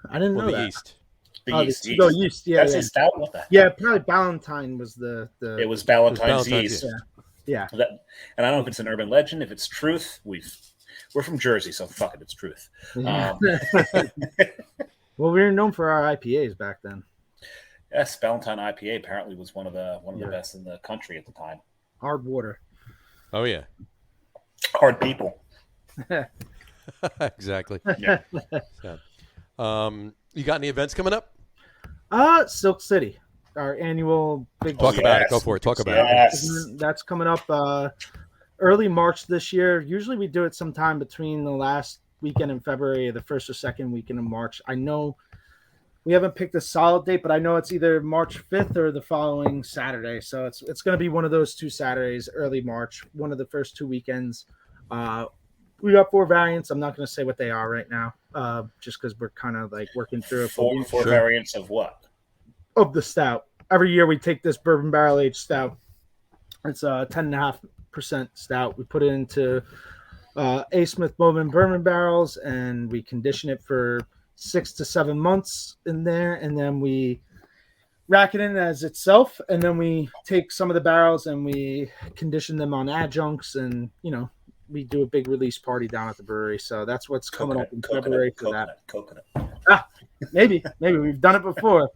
I didn't Well, know the that. yeast. The The yeast. Chico yeast. Yeah, That's yeah. a stout? What the hell? Yeah, probably Ballantine was the It was Ballantines Ballantines yeast. yeast. yeah. And I don't know if it's an urban legend. If it's truth, we're from Jersey, so fuck it, it's truth. Yeah. Well, we were known for our IPAs back then. Yes, Ballantine IPA apparently was one of the Yeah. best in the country at the time. Hard water. Oh yeah. Hard people. Exactly. Yeah. So, you got any events coming up? Silk City, our annual big Talk about it. yes. Go for it. Talk about Yes. That's coming up early March this year. Usually we do it sometime between the last weekend in February or the first or second weekend in March. I know we haven't picked a solid date, but I know it's either March 5th or the following Saturday. So it's going to be one of those 2 Saturdays, early March, one of the first 2 weekends. We got 4 variants. I'm not going to say what they are right now, just because we're kind of like working through it. Four Sure. variants of what? Of the stout. Every year we take this bourbon barrel aged stout. It's a 10.5% stout. We put it into A. Smith bourbon barrels, and we condition it for 6 to 7 months in there, and then we rack it in as itself, and then we take some of the barrels and we condition them on adjuncts, and we do a big release party down at the brewery. So that's what's coming up in February for that. Coconut. Maybe we've done it before.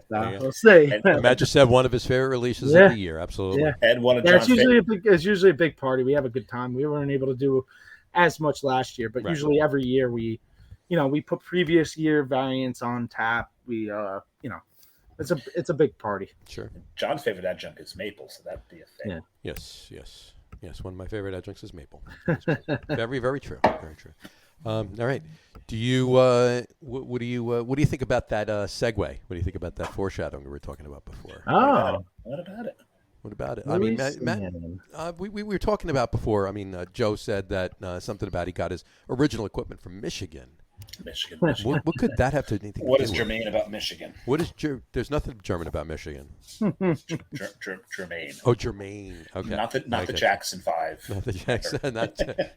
Yeah. We'll see. Matt just said one of his favorite releases Yeah. of the year. Absolutely. Yeah. And one of Yeah, John's favorite. it's usually a big party. We have a good time. We weren't able to do as much last year, but Right. usually every year we put previous year variants on tap. We it's a big party. Sure. John's favorite adjunct is maple, so that'd be a thing. Yeah. Yes. One of my favorite adjuncts is maple. Very, very true. Very true. All right. Do you what do you think about that segue? What do you think about that foreshadowing we were talking about before? Oh, What about it? What about it? I mean, Matt, we were talking about before. I mean, Joe said that something about he got his original equipment from Michigan. Michigan. What could that have to do? What is germane about Michigan? What is there's nothing German about Michigan. Germane. Oh, Germain. Okay. Not the Okay. Jackson 5. Not the Jackson. Not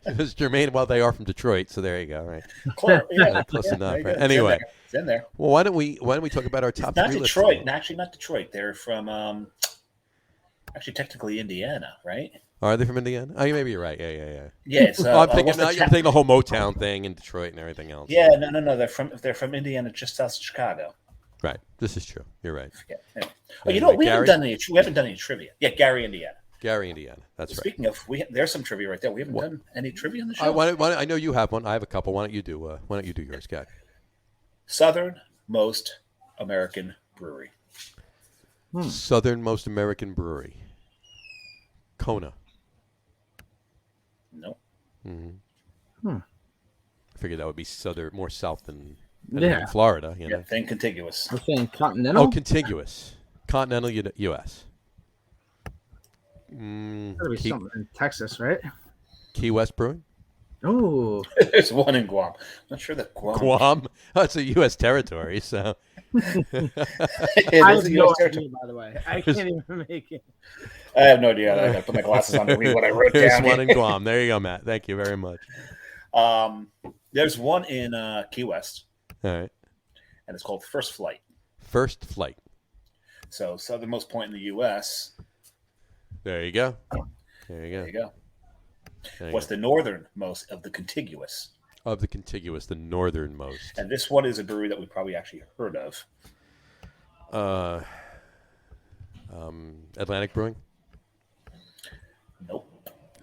it's Germain. Well, they are from Detroit, so there you go. Right. Close enough. there you Right? go. Anyway, It's in there. well, why don't we talk about our top Not 3 Detroit. lists? Actually, not Detroit. They're from actually technically Indiana, right? Are they from Indiana? Oh, maybe you're right. Yeah. Yeah, it's I'm thinking. what's the I'm thinking the whole Motown thing in Detroit and everything else. Yeah, no. They're from Indiana, just south of Chicago. Right. This is true. You're right. Yeah. Anyway. Yeah, You know, like we Gary? haven't done any trivia. Yeah, Gary, Indiana. Gary, Indiana. That's right. Speaking of, there's some trivia right there. We haven't done any trivia on the show. I know you have one. I have a couple. Why don't you do yours, guy? Southernmost American brewery. Southernmost American brewery. Kona. No. I figured that would be more south than Yeah. Florida. You know? Yeah, thing contiguous. We're saying continental. Oh, contiguous. Continental U.S. Gotta be something in Texas, right? Key West Brewing? Oh, There's one in Guam. I'm not sure that Guam. Guam? That's a U.S. territory, so. It I is have a no US territory. idea, by the way. I can't even make it. I have no idea. I got to put my glasses on to read what I wrote There's down. one in Guam. There you go, Matt. Thank you very much. There's one in Key West, All right. and it's called First Flight. First Flight. So southernmost point in the U.S. There you go. There you There you go. go. There you What's go. the northernmost of the contiguous? Of the contiguous, the northernmost. And this one is a brewery that we probably actually heard of. Atlantic Brewing? Nope.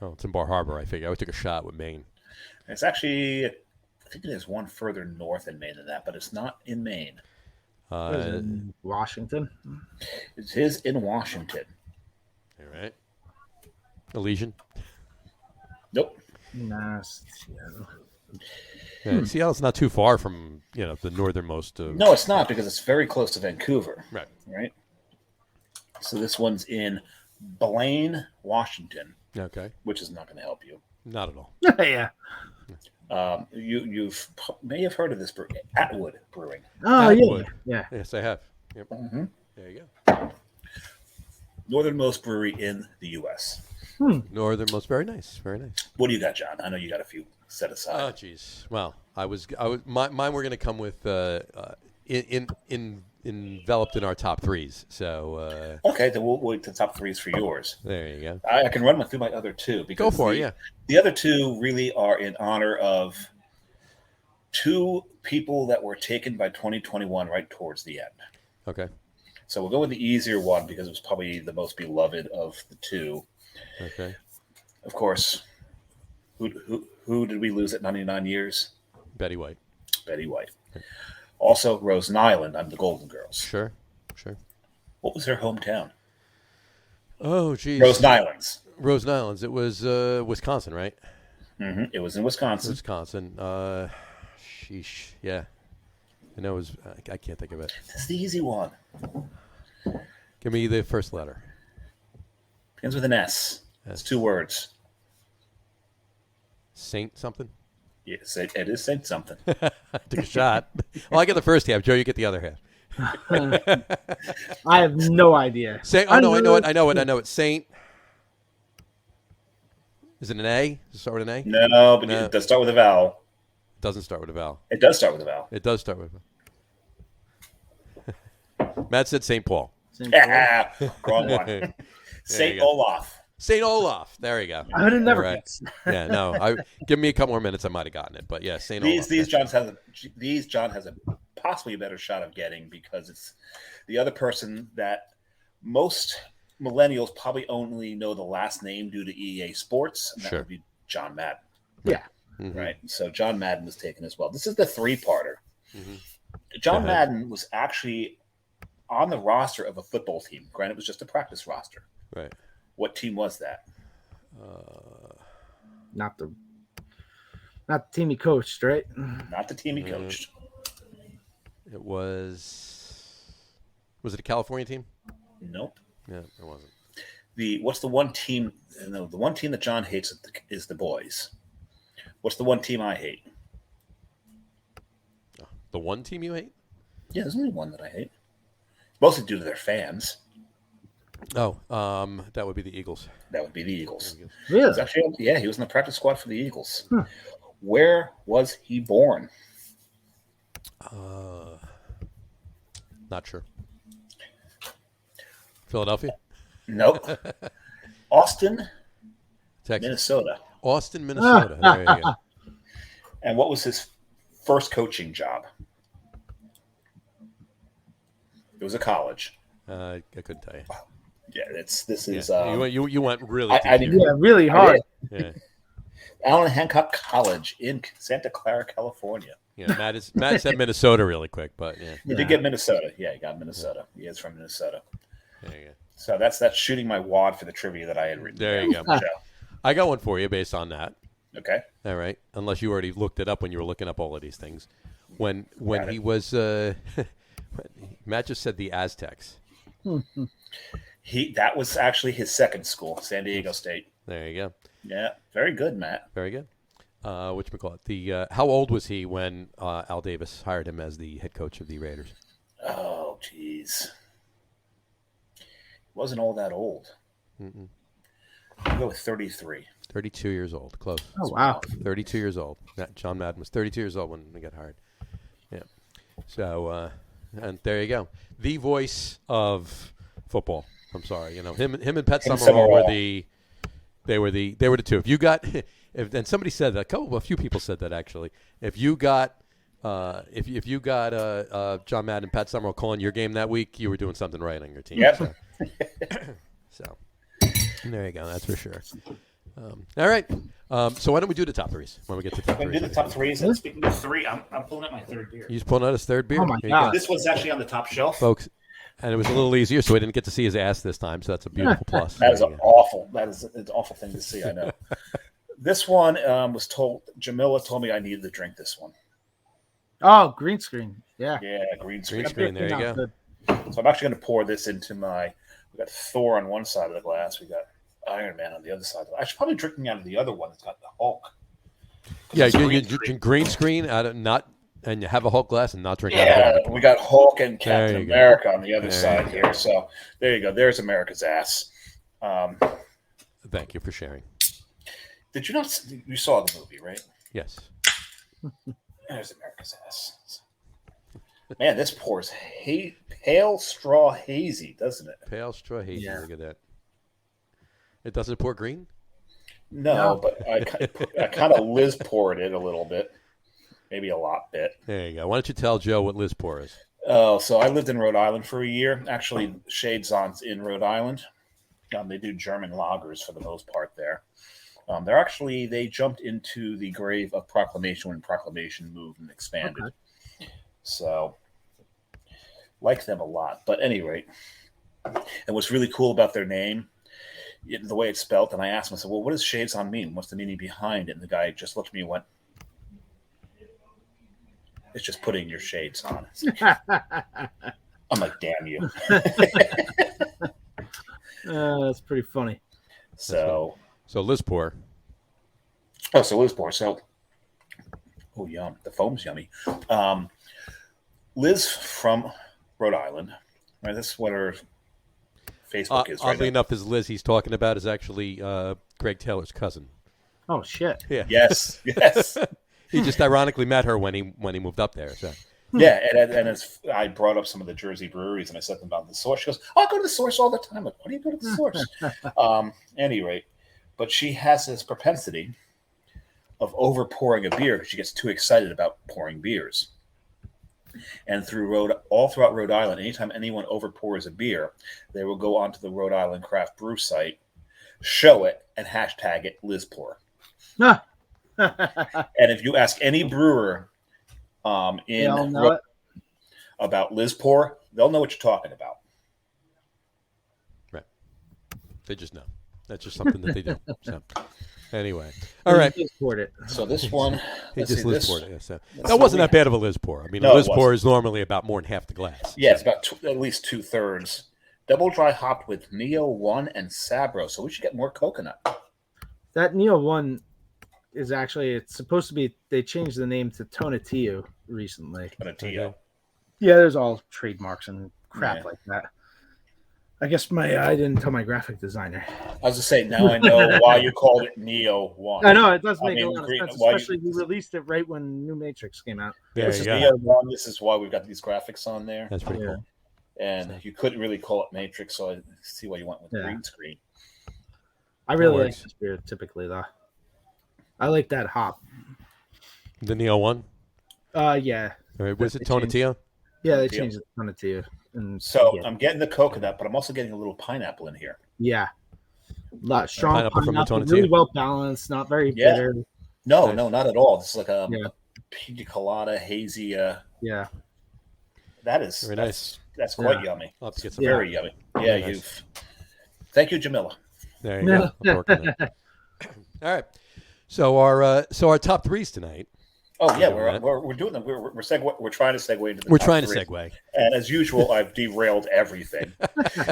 Oh, it's in Bar Harbor, I figure. I took a shot with Maine. It's actually, I think there's one further north in Maine than that, but it's not in Maine. What is it, in Washington. It is in Washington. All right. Elysian? Nope. Nah, Seattle. Yeah, Seattle's not too far from, the northernmost. No, it's not because it's very close to Vancouver. Right. Right. So this one's in Blaine, Washington, Okay. which is not going to help you. Not at all. Yeah. may have heard of this brewery, Atwood Brewing. Oh Atwood. yeah. Yes, I have. Yep. Mm-hmm. There you go. Northernmost brewery in the U.S. Northernmost. Very nice. Very nice. What do you got, John? I know you got a few set Oh, aside. jeez. Well, mine were going to come with enveloped in our top threes. So Okay, then we'll wait to the top threes for yours. there you go. I can run through my other two. Because Go for it. Yeah. The other two really are in honor of two people that were taken by 2021 right towards the end. Okay. So we'll go with the easier one because it was probably the most beloved of the two. Okay. Of course, who did we lose at 99 years? Betty White. Betty White. Also, Rosen Island on the Golden Girls. Sure. What was her hometown? Oh, geez. Rosen Islands. Rosen Islands. It was Wisconsin, right? Mm-hmm. It was in Wisconsin. Wisconsin. Sheesh. Yeah. I know it was. I can't think of it. That's the easy one. Give me the first letter. Begins with an S. It's 2 words. Saint something? Yes, it is Saint something. I took a shot. Well, I get the first half. Joe, you get the other half. I have no idea. Saint. Oh, no, I know it. I know it. Saint. Is it an A? Does it start with an A? No, but it does start with a vowel. It doesn't start with a vowel. It does start with a vowel. It does start with a vowel. Matt said St. Paul. Yeah, wrong one. St. Olaf. St. Olaf. There you go. I would have never Right. guessed. Yeah, no. Give me a couple more minutes, I might have gotten it. But yeah, St. Olaf. These John has a possibly a better shot of getting because it's the other person that most millennials probably only know the last name due to EA Sports, and that would be John Madden. Yeah. Mm-hmm. Right. So John Madden was taken as well. This is the 3-parter. Mm-hmm. John Madden was actually on the roster of a football team. Granted, it was just a practice roster. Right. What team was that? Not the team he coached, right? Not the team he coached. It was it a California team? Nope. Yeah, it wasn't. What's the one team? No, the one team that John hates is the boys. What's the one team I hate? The one team you hate? Yeah, there's only one that I hate. Mostly due to their fans. Oh, that would be the Eagles. That would be the Eagles. Really? He was he was in the practice squad for the Eagles. Where was he born? Not sure. Philadelphia? Nope. Austin, Texas. Minnesota. Austin, Minnesota. There you go. And what was his first coaching job? It was a college. I couldn't tell you. Yeah, this is. You went really deep. I didn't. Yeah, really hard. Yeah. Allen Hancock College in Santa Clara, California. Yeah, Matt said Minnesota really quick, but yeah. He did get Minnesota. Yeah, he got Minnesota. He is from Minnesota. There you go. So that's shooting my wad for the trivia that I had written. There you down go. for the show. I got one for you based on that. Okay. All right. Unless you already looked it up when you were looking up all of these things. When he was Matt just said the Aztecs. That was actually his second school, San Diego State. There you go. Yeah, very good, Matt. Very good. Whatchamacallit? How old was he when Al Davis hired him as the head coach of the Raiders? Oh, jeez. Wasn't all that old. I'll go with 33. 32 years old. Close. Oh, wow. 32 years old. John Madden was 32 years old when he got hired. Yeah. So, and there you go. The voice of football. I'm sorry. Him and Pat Summerall were the two. If you got, and somebody said that, a few people said that actually. If you got, if you got John Madden and Pat Summerall calling your game that week, you were doing something right on your team. Yep. So there you go. That's for sure. All right. So why don't we do the top threes when we get to top I'm threes? going to do the top threes. And speaking of three, I'm pulling out my third beer. He's pulling out his third beer. Oh, my Here you God. go, This one's actually on the top shelf. folks. And it was a little easier, so I didn't get to see his ass this time. So that's a beautiful plus. That is There you go. awful. That is an awful thing to see. I know. This one was told. Jamila told me I needed to drink this one. Oh, green screen. Yeah. Yeah, green screen. Green screen. There you go. Good. So I'm actually going to pour this into my. We got Thor on one side of the glass. We got Iron Man on the other side. I should probably drink out of the other one that's got the Hulk. Yeah, It's you green drink green screen out of not, and you have a Hulk glass and not drink out Yeah, of it. we got Hulk and There Captain you go. America on the other There side you go. here. So there you go. There's America's ass. Thank you for sharing. Did you not? You saw the movie, right? Yes. There's America's ass. Man, this pours pale straw hazy, doesn't it? Pale straw hazy. Yeah. Look at that. It doesn't pour green? No, but I kind of Liz poured it a little bit, maybe a lot bit. There you go. Why don't you tell Joe what Liz pour is? Oh, so I lived in Rhode Island for a year. Actually, Shades On's in Rhode Island. They do German lagers for the most part there. They jumped into the grave of Proclamation when Proclamation moved and expanded. Okay. So, like them a lot. But at any rate, and what's really cool about their name, the way it's spelled, and I asked him, I said, well, what does Shades On mean? What's the meaning behind it? And the guy just looked at me and went, it's just putting your shades on. I'm like, damn you. That's pretty funny. So Liz pour. Oh, so Liz pour. So, oh, yum. The foam's yummy. Liz from Rhode Island. Right, that's what her Facebook is. Oddly enough, is Liz he's talking about is actually Greg Taylor's cousin. Oh shit! Yeah. Yes. He just ironically met her when he moved up there. So. Yeah, and I brought up some of the Jersey breweries, and I said them about the Source. She goes, "Oh, I go to the Source all the time." I'm like, "What do you go to the Source?" Any rate, but she has this propensity of over pouring a beer because she gets too excited about pouring beers. And all throughout Rhode Island, anytime anyone over pours a beer, they will go onto the Rhode Island Craft Brew site, show it, and hashtag it Liz Pour. And if you ask any brewer about Liz Pour, they'll know what you're talking about. Right. They just know. That's just something that they do. So, anyway. All right. So this one, he just Liz poured it. Yeah, so. That wasn't that bad of a Liz pour. I mean, a Liz pour is normally about more than half the glass. Yeah, it's about at least 2/3. Double dry hopped with Neo 1 and Sabro, so we should get more coconut. That Neo 1 is actually, it's supposed to be, they changed the name to Tonatiuh recently. Tonatiuh. Yeah, there's all trademarks and crap like that. I guess I didn't tell my graphic designer. I was to say, now I know why you called it Neo 1. I know, it does make a lot of sense, especially you released it right when New Matrix came out. This is Neo 1. This is why we've got these graphics on there. That's pretty cool. And you couldn't really call it Matrix, so I see why you went with green screen. I really like this beer typically, though. I like that hop. The Neo 1? Yeah. All right, was it Tonatiuh? Yeah, they changed it to Tonatiuh. So I'm getting the coconut, but I'm also getting a little pineapple in here. Yeah. Strong pineapple from the Tonatiuh. really well balanced, not very bitter. No, not at all. This is like a pina colada, hazy. Yeah. That is very nice. That's quite yummy. I'll have to get some very yummy. Yeah, nice. Thank you, Jamila. There you go. I'm working on it. All right. So our top threes tonight. Oh yeah, we're doing them. We're trying to segue into the We're top trying to three. segue. And as usual, I've derailed everything.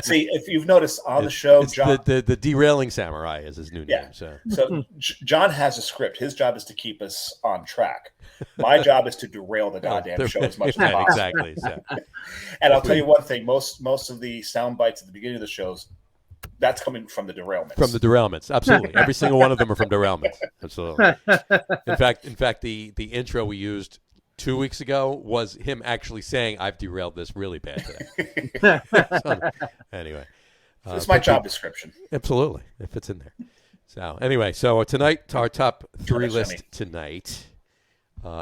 See, if you've noticed on the show, John, the derailing samurai is his new name. So John has a script. His job is to keep us on track. My job is to derail the goddamn show as much as possible. Exactly. So. And I'll tell you one thing: most of the sound bites at the beginning of the shows, that's coming from the derailments. From the derailments, absolutely. Every single one of them are from derailments. Absolutely. In fact, the intro we used 2 weeks ago was him actually saying, "I've derailed this really bad today." So, anyway, it's my job description. Absolutely, if it's in there. So anyway, tonight our top three list tonight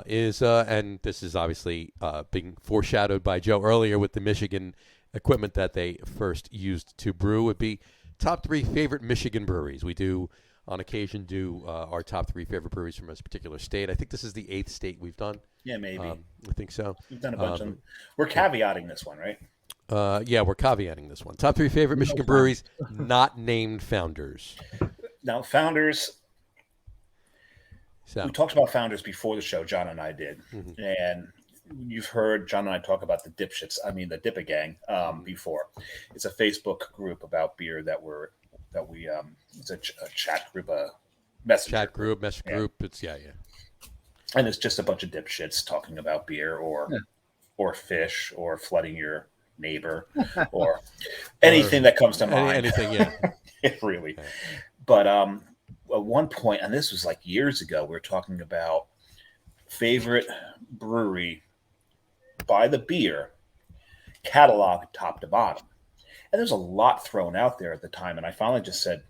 is, and this is obviously being foreshadowed by Joe earlier with the Michigan equipment that they first used to brew, would be top three favorite Michigan breweries. We do, on occasion, our top three favorite breweries from a particular state. I think this is the 8th state we've done. Yeah, maybe. I think so. We've done a bunch of them. We're caveating this one, right? Yeah, we're caveating this one. Top three favorite Michigan breweries, not named founders. Now, founders... So. We talked about founders before the show, John and I did. Mm-hmm. And you've heard John and I talk about the Dippa Gang before. It's a Facebook group about beer it's a chat group, a messenger chat group, message group. It's and it's just a bunch of dipshits talking about beer or fish or flooding your neighbor or anything that comes to mind. Anything, yeah. Really. Yeah. But at one point, and this was like years ago, we were talking about favorite brewery by the beer catalog top to bottom. And there's a lot thrown out there at the time. And I finally just said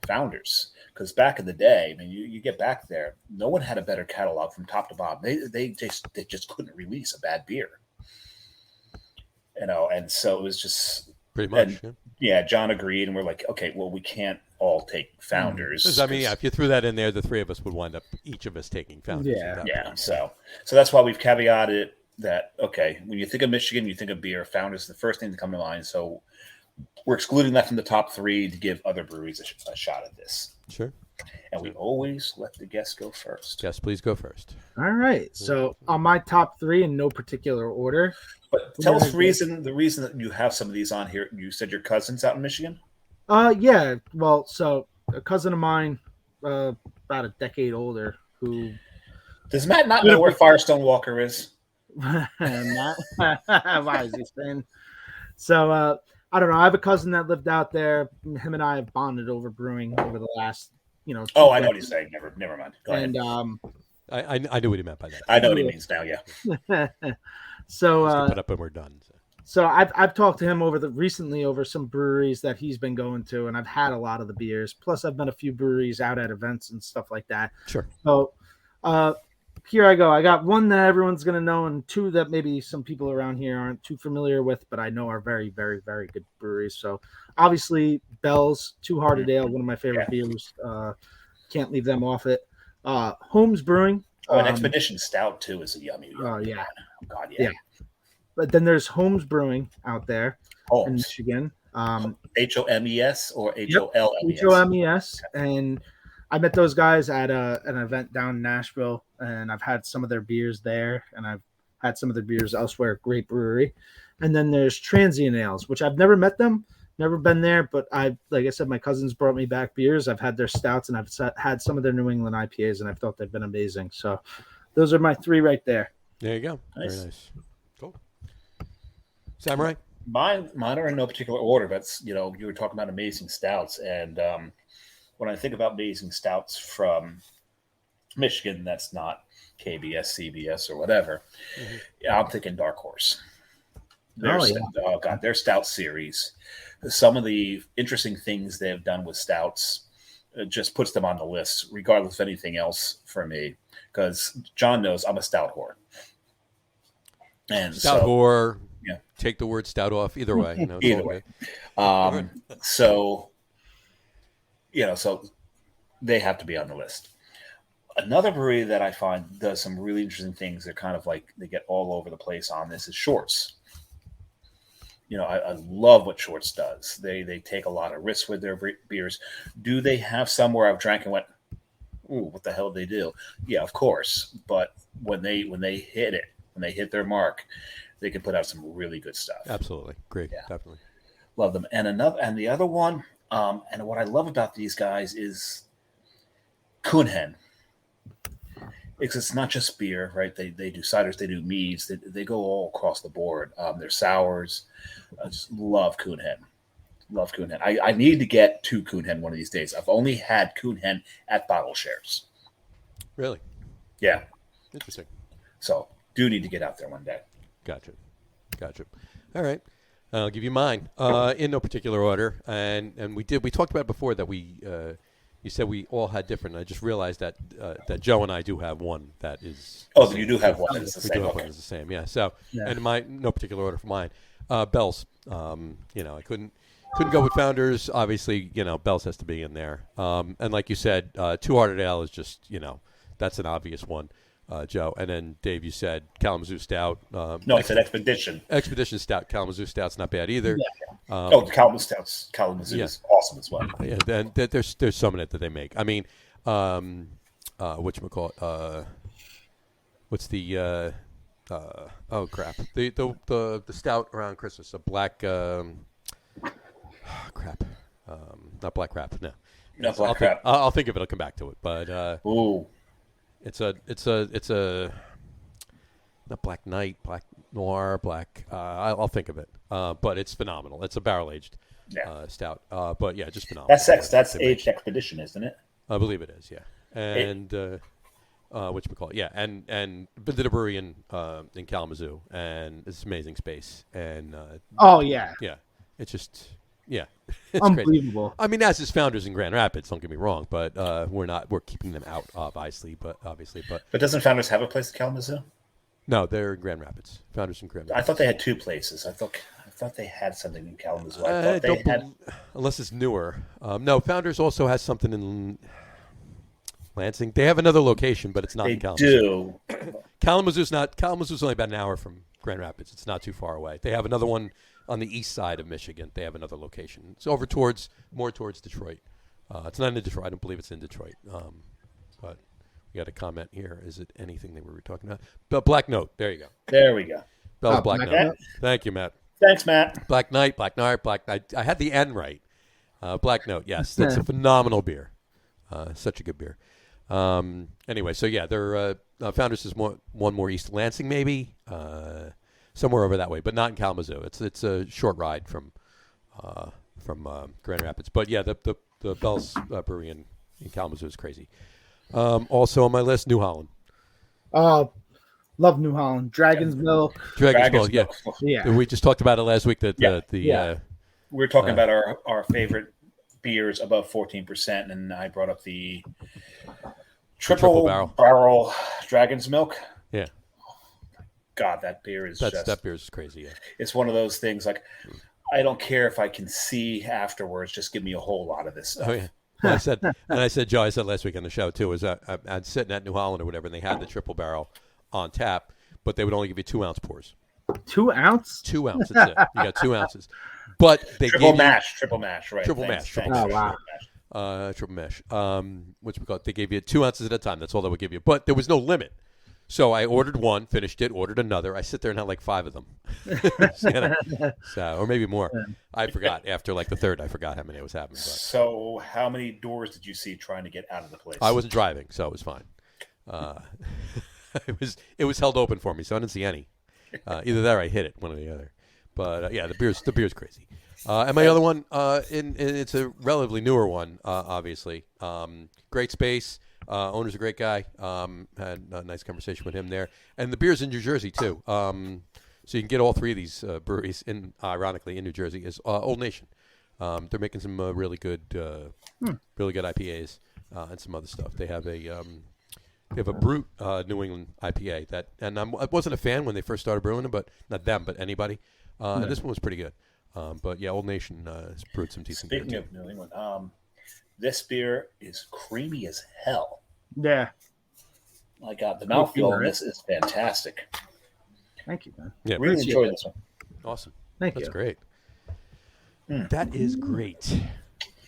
Founders. Because back in the day, I mean, you get back there, no one had a better catalog from top to bottom. They just couldn't release a bad beer. And so it was just pretty much. Yeah, John agreed, and we're like, okay, well, we can't all take Founders. I mean, if you threw that in there, the three of us would wind up each of us taking Founders. Yeah. So that's why we've caveated that. Okay, when you think of Michigan, you think of beer. Founders is the first thing to come to mind. So we're excluding that from the top three to give other breweries a shot at this. Sure. And we always let the guests go first. Yes, please go first. All right. So on my top three in no particular order. But tell us the reason that you have some of these on here. You said your cousin's out in Michigan? Yeah. Well, so a cousin of mine, about a decade older, who does Matt not know where Firestone Walker is? Why is he saying? So I don't know. I have a cousin that lived out there. Him and I have bonded over brewing over the last, Oh, I know what he's saying. Never mind. Go ahead. I knew what he meant by that. I know what he means now. Yeah. So put up when we're done. So I've talked to him recently over some breweries that he's been going to, and I've had a lot of the beers. Plus, I've been a few breweries out at events and stuff like that. Sure. So here I go. I got one that everyone's going to know, and two that maybe some people around here aren't too familiar with, but I know are very, very, very good breweries. So obviously, Bell's, Two Hearted Ale, one of my favorite beers. Can't leave them off it. Holmes Brewing. Oh, and Expedition Stout too is a yummy. Oh yeah. Oh, God, yeah. But then there's Holmes Brewing out there in Michigan. HOMES or HOLMES? HOMES. And I met those guys at an event down in Nashville, and I've had some of their beers there, and I've had some of their beers elsewhere. Great brewery. And then there's Transient Ales, which I've never met them, never been there, but like I said, my cousins brought me back beers. I've had their stouts, and I've had some of their New England IPAs, and I thought they've been amazing. So those are my three right there. There you go. Nice. Very nice. Cool. Samurai? Mine are in no particular order, but you were talking about amazing stouts, and when I think about amazing stouts from Michigan, that's not KBS, CBS, or whatever. I'm thinking Dark Horse. Their stout series. Some of the interesting things they've done with stouts just puts them on the list, regardless of anything else for me. Because John knows I'm a stout whore. And stout whore. Yeah. Take the word stout off. Either way. Either way. So they have to be on the list. Another brewery that I find does some really interesting things. They're kind of like they get all over the place on this is Shorts. I love what Shorts does. They take a lot of risks with their beers. Do they have some where I've drank and went, ooh, what the hell did they do? Yeah, of course. But when they hit it, when they hit their mark, they can put out some really good stuff. Absolutely. Great. Yeah. Definitely. Love them. And the other one, and what I love about these guys is Coonhen. It's not just beer, right? They do ciders, they do meads, they go all across the board. Their sours. I just love Coonhen. Love Coonhen. I need to get to Coonhen one of these days. I've only had Coonhen at bottle shares. Really? Yeah. Interesting. So do need to get out there one day. Gotcha. All right. I'll give you mine in no particular order. And we talked about it before that you said we all had different. I just realized that Joe and I do have one that is. Oh, you do have one that is the same. One is the same. Yeah. So, and my no particular order for mine, Bell's. I couldn't go with Founders. Obviously, Bell's has to be in there. And like you said, Two Hearted Ale is just that's an obvious one. Joe, and then Dave, you said Kalamazoo Stout. No, I said Expedition. Expedition Stout. Kalamazoo Stout's not bad either. Yeah. Kalamazoo is awesome as well. Yeah, and there's some in it that they make. I mean, whatchamacallit? What's the oh crap, the stout around Christmas, a black crap, not black crap. No, not black crap. I'll think of it. I'll come back to it. But ooh. It's a not Black Knight, Black Noir, Black. I'll think of it. But it's phenomenal. It's a barrel aged stout. But yeah, just phenomenal. That's aged Expedition, isn't it? I believe it is. Yeah, and whatchamacallit, yeah, and been to the brewery in Kalamazoo, and it's amazing space, and it's just it's unbelievable. Crazy. I mean, as is Founders in Grand Rapids, don't get me wrong, but we're keeping them out, obviously, but doesn't Founders have a place in Kalamazoo? No, they're in Grand Rapids. Founders in Grand Rapids. I thought they had two places. I thought they had something in Kalamazoo. I thought unless it's newer. No, Founders also has something in Lansing. They have another location, but it's not in Kalamazoo. They do. Kalamazoo's only about an hour from Grand Rapids. It's not too far away. They have another one on the east side of Michigan. They have another location. It's over more towards Detroit. It's not in Detroit. I don't believe it's in Detroit. But we got a comment here. Is it anything that we were talking about? But Black Note. There you go. There we go. Bell's Black Note. Thank you, Matt. Thanks, Matt. Black Knight, Black Knight, Black Knight. I had the N right. Black Note. Yes, that's a phenomenal beer. Such a good beer. Anyway, so yeah, they're Founders is one more east of Lansing, maybe somewhere over that way, but not in Kalamazoo. It's a short ride from Grand Rapids. But yeah, the Bell's Brewery in Kalamazoo is crazy. Also on my list, New Holland. Love New Holland. Dragon's Milk. Dragon's Milk, yeah. We just talked about it last week. We were talking about our favorite beers above 14%, and I brought up the triple barrel Dragon's Milk. Yeah. God, that beer is that beer is crazy. Yeah. It's one of those things like I don't care if I can see afterwards. Just give me a whole lot of this stuff. Oh yeah. Well, I said, Joe, I said last week on the show too, is I'm sitting at New Holland or whatever, and they had the triple barrel on tap, but they would only give you 2 ounce pours. 2 ounce? 2 ounces. That's it. You got 2 ounces. But they triple gave mash, right? Triple mash. Oh, wow. Triple mash. Which we call it. They gave you 2 ounces at a time. That's all they would give you. But there was no limit. So I ordered one, finished it, ordered another. I sit there and had like 5 of them. Or maybe more. I forgot. After like the third, I forgot how many I was having. But. So how many doors did you see trying to get out of the place? I wasn't driving, so it was fine. It was held open for me, so I didn't see any. Either that or I hit it, one or the other. But yeah, the beer's crazy. And my other one, it's a relatively newer one, obviously. Great space. Owner's a great guy. Had a nice conversation with him there. And the beer's in New Jersey, too. So you can get all 3 of these breweries, ironically, in New Jersey, is Old Nation. They're making some really good IPAs and some other stuff. They have a Brute New England IPA and I wasn't a fan when they first started brewing them, but not them, but anybody. And this one was pretty good. But yeah, Old Nation has brewed some decent beer. Speaking of New England, this beer is creamy as hell. Yeah. My God, the mouthfeel on this is fantastic. Thank you, man. Yeah, really enjoyed this one. Awesome. Thank you. That's great. That is great.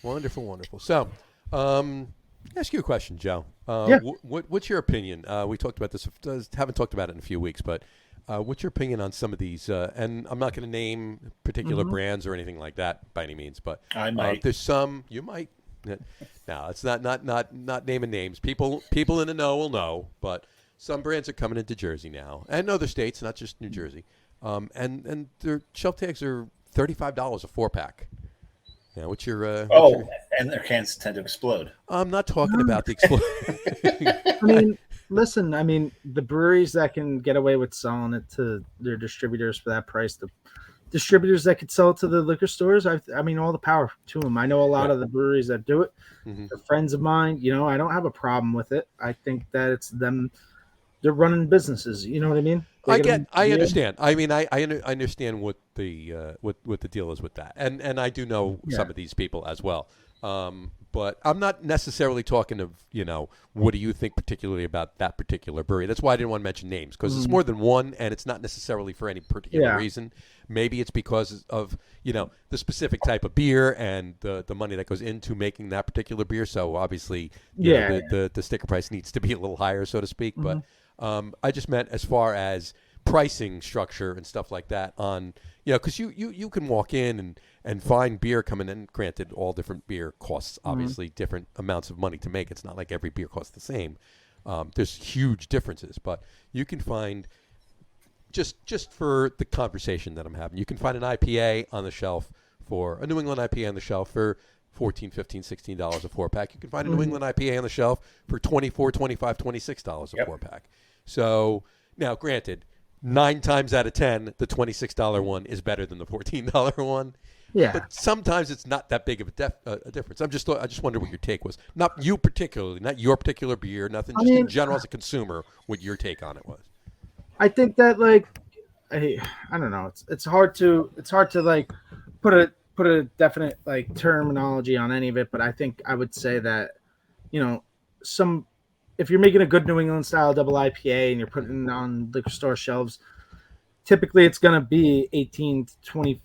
Wonderful, wonderful. So, ask you a question, Joe. What's your opinion? We talked about this. Haven't talked about it in a few weeks, but what's your opinion on some of these? And I'm not going to name particular brands or anything like that by any means, but I might. There's some you might. No, it's not naming names. People in the know will know, but some brands are coming into Jersey now, and other states, not just New Jersey. And their shelf tags are $35 a 4-pack. Yeah, what's your? And their cans tend to explode. I'm not talking about the explode. I mean, listen. I mean, the breweries that can get away with selling it to their distributors for that price, the distributors that could sell it to the liquor stores, I mean, all the power to them. I know a lot of the breweries that do it. They're friends of mine. You know, I don't have a problem with it. I think that it's them. They're running businesses. You know what I mean? I understand. I mean, I understand what the deal is with that, and I do know some of these people as well. But I'm not necessarily talking of, what do you think particularly about that particular brewery? That's why I didn't want to mention names, because it's more than one, and it's not necessarily for any particular reason. Maybe it's because of, the specific type of beer and the money that goes into making that particular beer. So obviously, the sticker price needs to be a little higher, so to speak. But I just meant as far as pricing structure and stuff like that on, because you can walk in and find beer coming in. Granted, all different beer costs obviously different amounts of money to make. It's not like every beer costs the same. There's huge differences, but you can find just for the conversation that I'm having, you can find an IPA on the shelf for a New England IPA on the shelf for $14, $15, $16 a 4-pack. You can find a New England IPA on the shelf for $24, $25, $26 a 4-pack. So now, granted, 9 times out of 10, the $26 one is better than the $14 one. Yeah. But sometimes it's not that big of a difference. I just wonder what your take was. Not you particularly, not your particular beer, nothing. Just in general as a consumer, what your take on it was. I think that I don't know. It's hard to like put a definite like terminology on any of it, but I think I would say that, if you're making a good New England style double IPA and you're putting it on liquor store shelves, typically it's going to be $18 to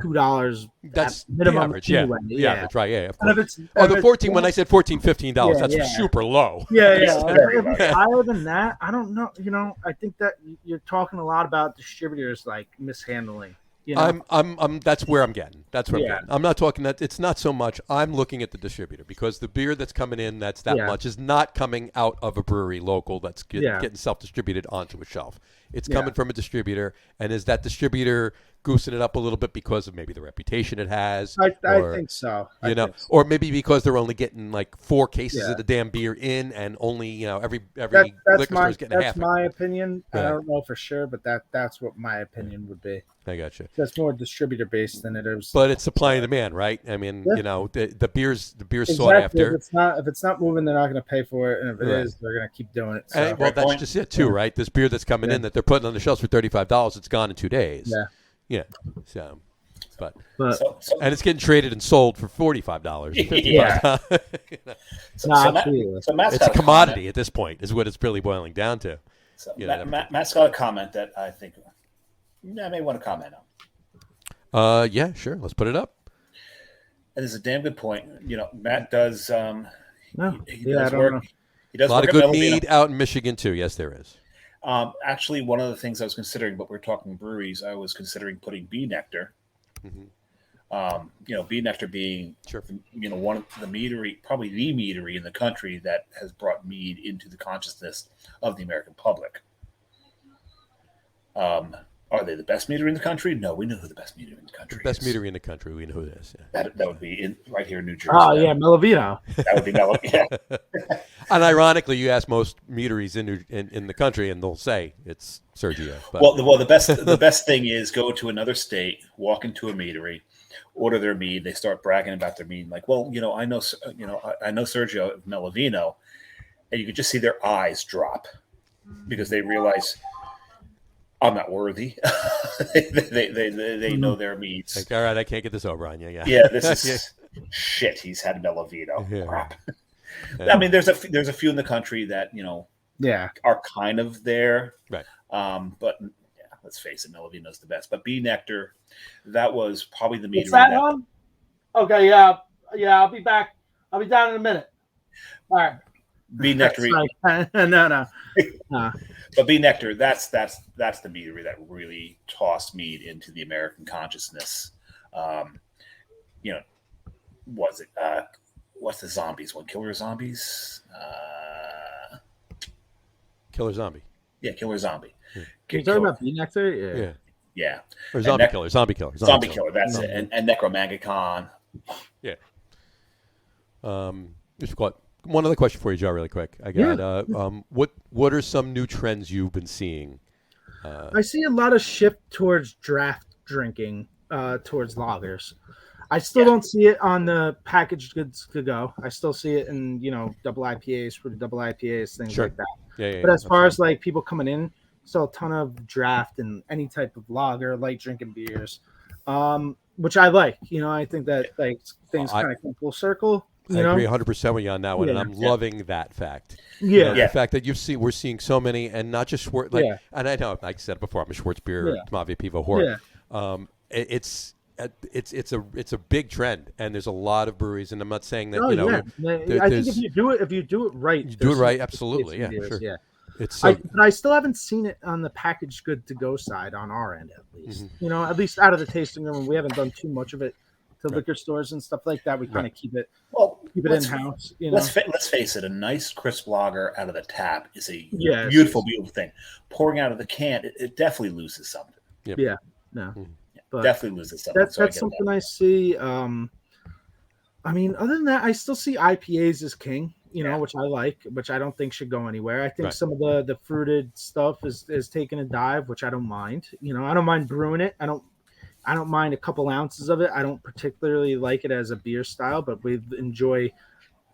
$22. That's minimum the average. anyway. Yeah, that's right. Yeah, of And course. The 14. When I said $14, $15, that's super low. Yeah. If it's higher than that, I don't know. I think that you're talking a lot about distributors like mishandling. I'm that's where I'm getting. That's where I'm getting. I'm not talking that it's not so much. I'm looking at the distributor because the beer that's coming in that's that much is not coming out of a brewery local that's getting self-distributed onto a shelf. It's coming from a distributor, and is that distributor goosing it up a little bit because of maybe the reputation it has? I think so. Or maybe because they're only getting like 4 cases of the damn beer in, and only every liquor store is getting half. That's my opinion. I don't know for sure, but that's what my opinion would be. I got you. That's more distributor based than it is. But it's supply and demand, right? I mean, the beer's sought after. If it's not moving, they're not going to pay for it, and if it is, they're going to keep doing it. So. That's just it too, right? This beer that's coming in that they're putting on the shelves for $35, it's gone in 2 days. Yeah. So, but and it's getting traded and sold for $45, $55. It's a commodity at this point, is what it's really boiling down to. So Matt's got a comment that I think I may want to comment on. Yeah, sure. Let's put it up. And it's a damn good point. Matt does. He does I work. don't know. He does a lot work of good at Melovino. mead out in Michigan too. Yes, there is. Actually, one of the things I was considering, but we're talking breweries, I was considering putting Bee Nectar. Bee Nectar being, one of the meadery, probably the meadery in the country that has brought mead into the consciousness of the American public. Are they the best meadery in the country? No, we know who the best meadery in the country is. Best meadery in the country, we know who it is. Yeah. That would be right here in New Jersey. Oh, yeah, Melovino. That would be Melovino. Yeah. And ironically, you ask most meaderies in the country, and they'll say it's Sergio. But. Well, the best thing is go to another state, walk into a meadery, order their mead. They start bragging about their mead, like, well, I know Sergio Melovino, and you can just see their eyes drop because they realize I'm not worthy. they know their meads. Like, all right, I can't get this over on you. Yeah, this is shit. He's had Melovino. Yeah. Crap. I mean, there's a few in the country that are kind of there, right? But let's face it, Melovino's the best. But Bee Nectar, that was probably the meadery. Is that on? Okay, yeah. I'll be back. I'll be down in a minute. All right. Bee Nectar. No. But Bee Nectar, that's the meadery that really tossed mead into the American consciousness. Was it what's the zombies one? Killer Zombies? Killer Zombie. Yeah, Killer Zombie. You're talking about Bee Nectar? Yeah. Or Zombie Killer. Zombie Killer. That's it. And Necromagicon. Yeah. Just got one other question for you, Joe, really quick. I got what are some new trends you've been seeing? I see a lot of shift towards draft drinking, towards lagers. I still don't see it on the packaged goods to go. I still see it in, double IPAs, for the double IPAs, things like that. But as far as like people coming in, still a ton of draft and any type of lager, light drinking beers, which I like. I think that like things kind of come full circle. I agree 100% with you on that one, and I'm loving that fact. The fact that we're seeing so many, and not just Schwartz. And I know, like I said before, I'm a Schwartz beer, Mavia Pivo whore. It's a big trend, and there's a lot of breweries, and I'm not saying that I think if you do it right, you do it right, absolutely, sure. Yeah. But I still haven't seen it on the packaged good to go side on our end, at least. At least out of the tasting room, we haven't done too much of it to liquor stores and stuff like that. We kind of keep it. Well, keep it in house. You know, let's face it. A nice crisp lager out of the tap is a Yeah, beautiful thing. Pouring out of the can, it definitely loses something. Yep. yeah, no, but Definitely loses something. that's something I see. I mean, other than that, I still see IPAs as king. You know, which I like, which I don't think should go anywhere. I think Right. some of the fruited stuff is taking a dive, which I don't mind. You know, I don't mind brewing it. I don't mind a couple ounces of it. I don't particularly like it as a beer style, but we enjoy,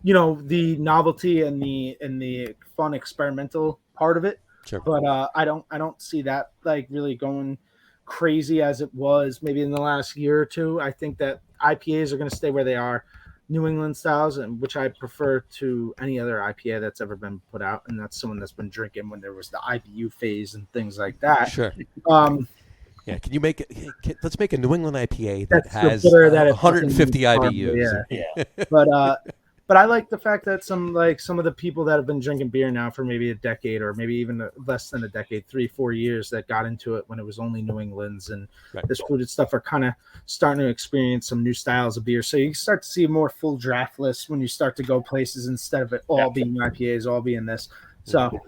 you know, the novelty and the fun experimental part of it. Sure. But I don't see that like really going crazy as it was maybe in the last year or two. I think that IPAs are going to stay where they are, New England styles, and which I prefer to any other IPA that's ever been put out, and that's someone that's been drinking when there was the IBU phase and things like that. Sure. Yeah, can you make it? Let's make a New England IPA that has 150 IBUs. Yeah. But I like the fact that some of the people that have been drinking beer now for maybe a decade or maybe even less than a decade, 3-4 years, that got into it when it was only New England's and this fruited stuff are kind of starting to experience some new styles of beer. So you start to see a more full draft list when you start to go places instead of it all being IPAs, all being this. So,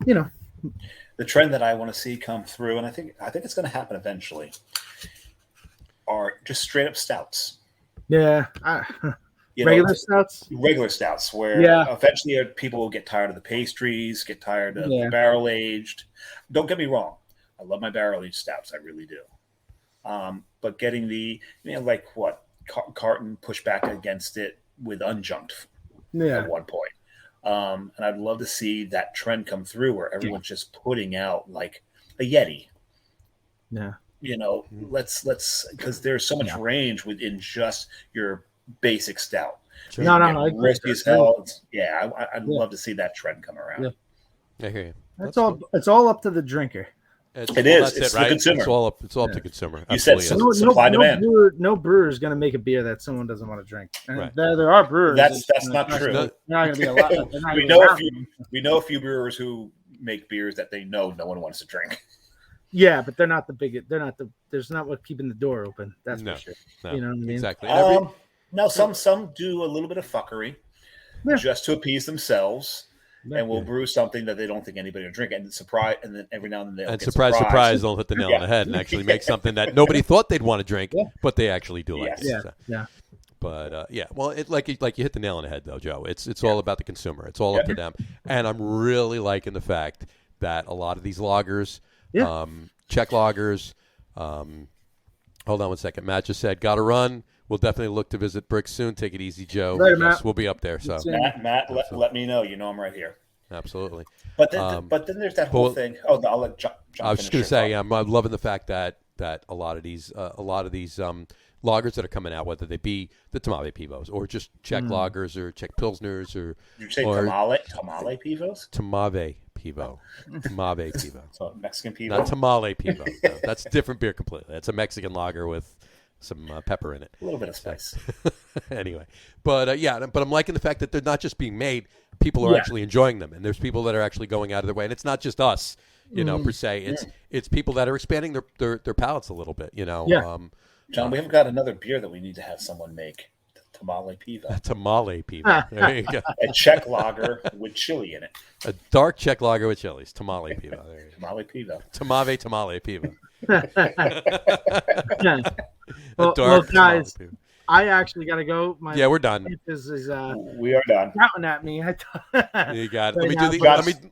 you know. The trend that I want to see come through, and I think it's going to happen eventually, are just straight up stouts. Yeah. Regular stouts, where eventually people will get tired of the pastries, get tired of the barrel aged. Don't get me wrong, I love my barrel aged stouts, I really do. But getting the Carton pushed back against it with unjunked at one point, and I'd love to see that trend come through where everyone's just putting out like a Yeti. Yeah, you know, let's because there's so much range within just your basic stout. Sure. No, risky as hell. I'd love to see that trend come around. Yeah. I hear you. It's all up to the drinker. It is. It's the consumer. It's all up to consumer. You said supply demand. No brewer is going to make a beer that someone doesn't want to drink. Right. There are brewers. That's not true. They're not going to be a lot. We know a few brewers who make beers that they know no one wants to drink. Yeah, but they're not the biggest. They're not the. There's not what keeping the door open. That's for sure. No, you know what I mean? Exactly. No, some do a little bit of fuckery just to appease themselves, and will brew something that they don't think anybody will drink, and then every now and then they'll get surprise, they'll hit the nail on the head and actually make something that nobody thought they'd want to drink, but they actually do like it. Yeah. But well, like you hit the nail on the head though, Joe. It's all about the consumer. It's all up to them, and I'm really liking the fact that a lot of these lagers, Czech lagers. Hold on one second. Matt just said, "Got to run." We'll definitely look to visit Brix soon. Take it easy, Joe. Later, Matt. We'll be up there. So Matt, let me know. You know I'm right here. Absolutely. But then there's that whole thing. Oh, I'll let John I was just going to say, I'm loving the fact that a lot of these lagers that are coming out, whether they be the Tamale Pivos or just Czech lagers or Czech Pilsners or Did you say Tamale Pivos? Tamave Pivo. Tamave Pivo. So Mexican Pivo? Not Tamale Pivo. No, that's a different beer completely. That's a Mexican lager with some pepper in it. A little bit of spice. Anyway. But I'm liking the fact that they're not just being made. People are actually enjoying them. And there's people that are actually going out of their way. And it's not just us, per se. It's people that are expanding their palates a little bit, Yeah. John, we haven't got another beer that we need to have someone make. Tamale Pivo. Tamale Pivo. There you go. A Czech lager with chili in it. A dark Czech lager with chilies. Tamale Pivo. There you go. Tamale Pivo. Tamale Pivo. Well, guys, I actually got to go. We're done. We are done. Shouting at me. You got it.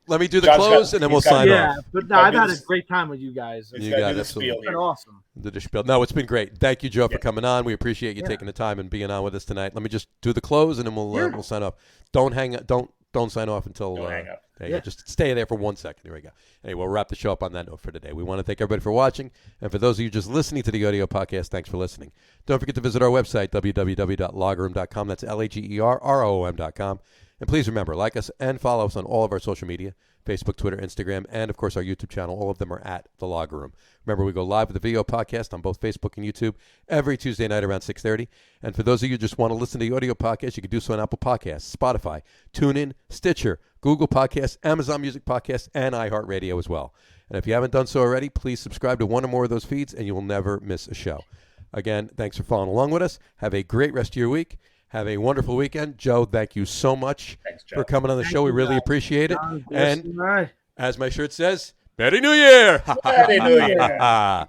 Let me do the close, and then we'll sign off. Yeah, but I've had a great time with you guys. You got it. It's been awesome. The spiel. No, it's been great. Thank you, Joe, for coming on. We appreciate you taking the time and being on with us tonight. Let me just do the close, and then we'll sign off. Don't hang up. Don't sign off until. Don't hang up. There you go. Just stay there for 1 second. Here we go. Anyway, we'll wrap the show up on that note for today. We want to thank everybody for watching. And for those of you just listening to the audio podcast, thanks for listening. Don't forget to visit our website, www.lagerroom.com. That's LAGERROOM.com. And please remember, like us and follow us on all of our social media, Facebook, Twitter, Instagram, and, of course, our YouTube channel. All of them are at The Lager Room. Remember, we go live with the video podcast on both Facebook and YouTube every Tuesday night around 6:30. And for those of you who just want to listen to the audio podcast, you can do so on Apple Podcasts, Spotify, TuneIn, Stitcher, Google Podcasts, Amazon Music Podcasts, and iHeartRadio as well. And if you haven't done so already, please subscribe to one or more of those feeds, and you will never miss a show. Again, thanks for following along with us. Have a great rest of your week. Have a wonderful weekend. Joe, thank you so much Thanks, Joe. for coming on the Thank show. We you, really guys. appreciate it. John, And Bruce, as my shirt says, Merry New Year! Happy New Year.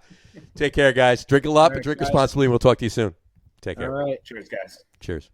Take care, guys. Drink a lot, All but right, drink guys. responsibly. We'll talk to you soon. Take all care. right. Cheers, guys. Cheers.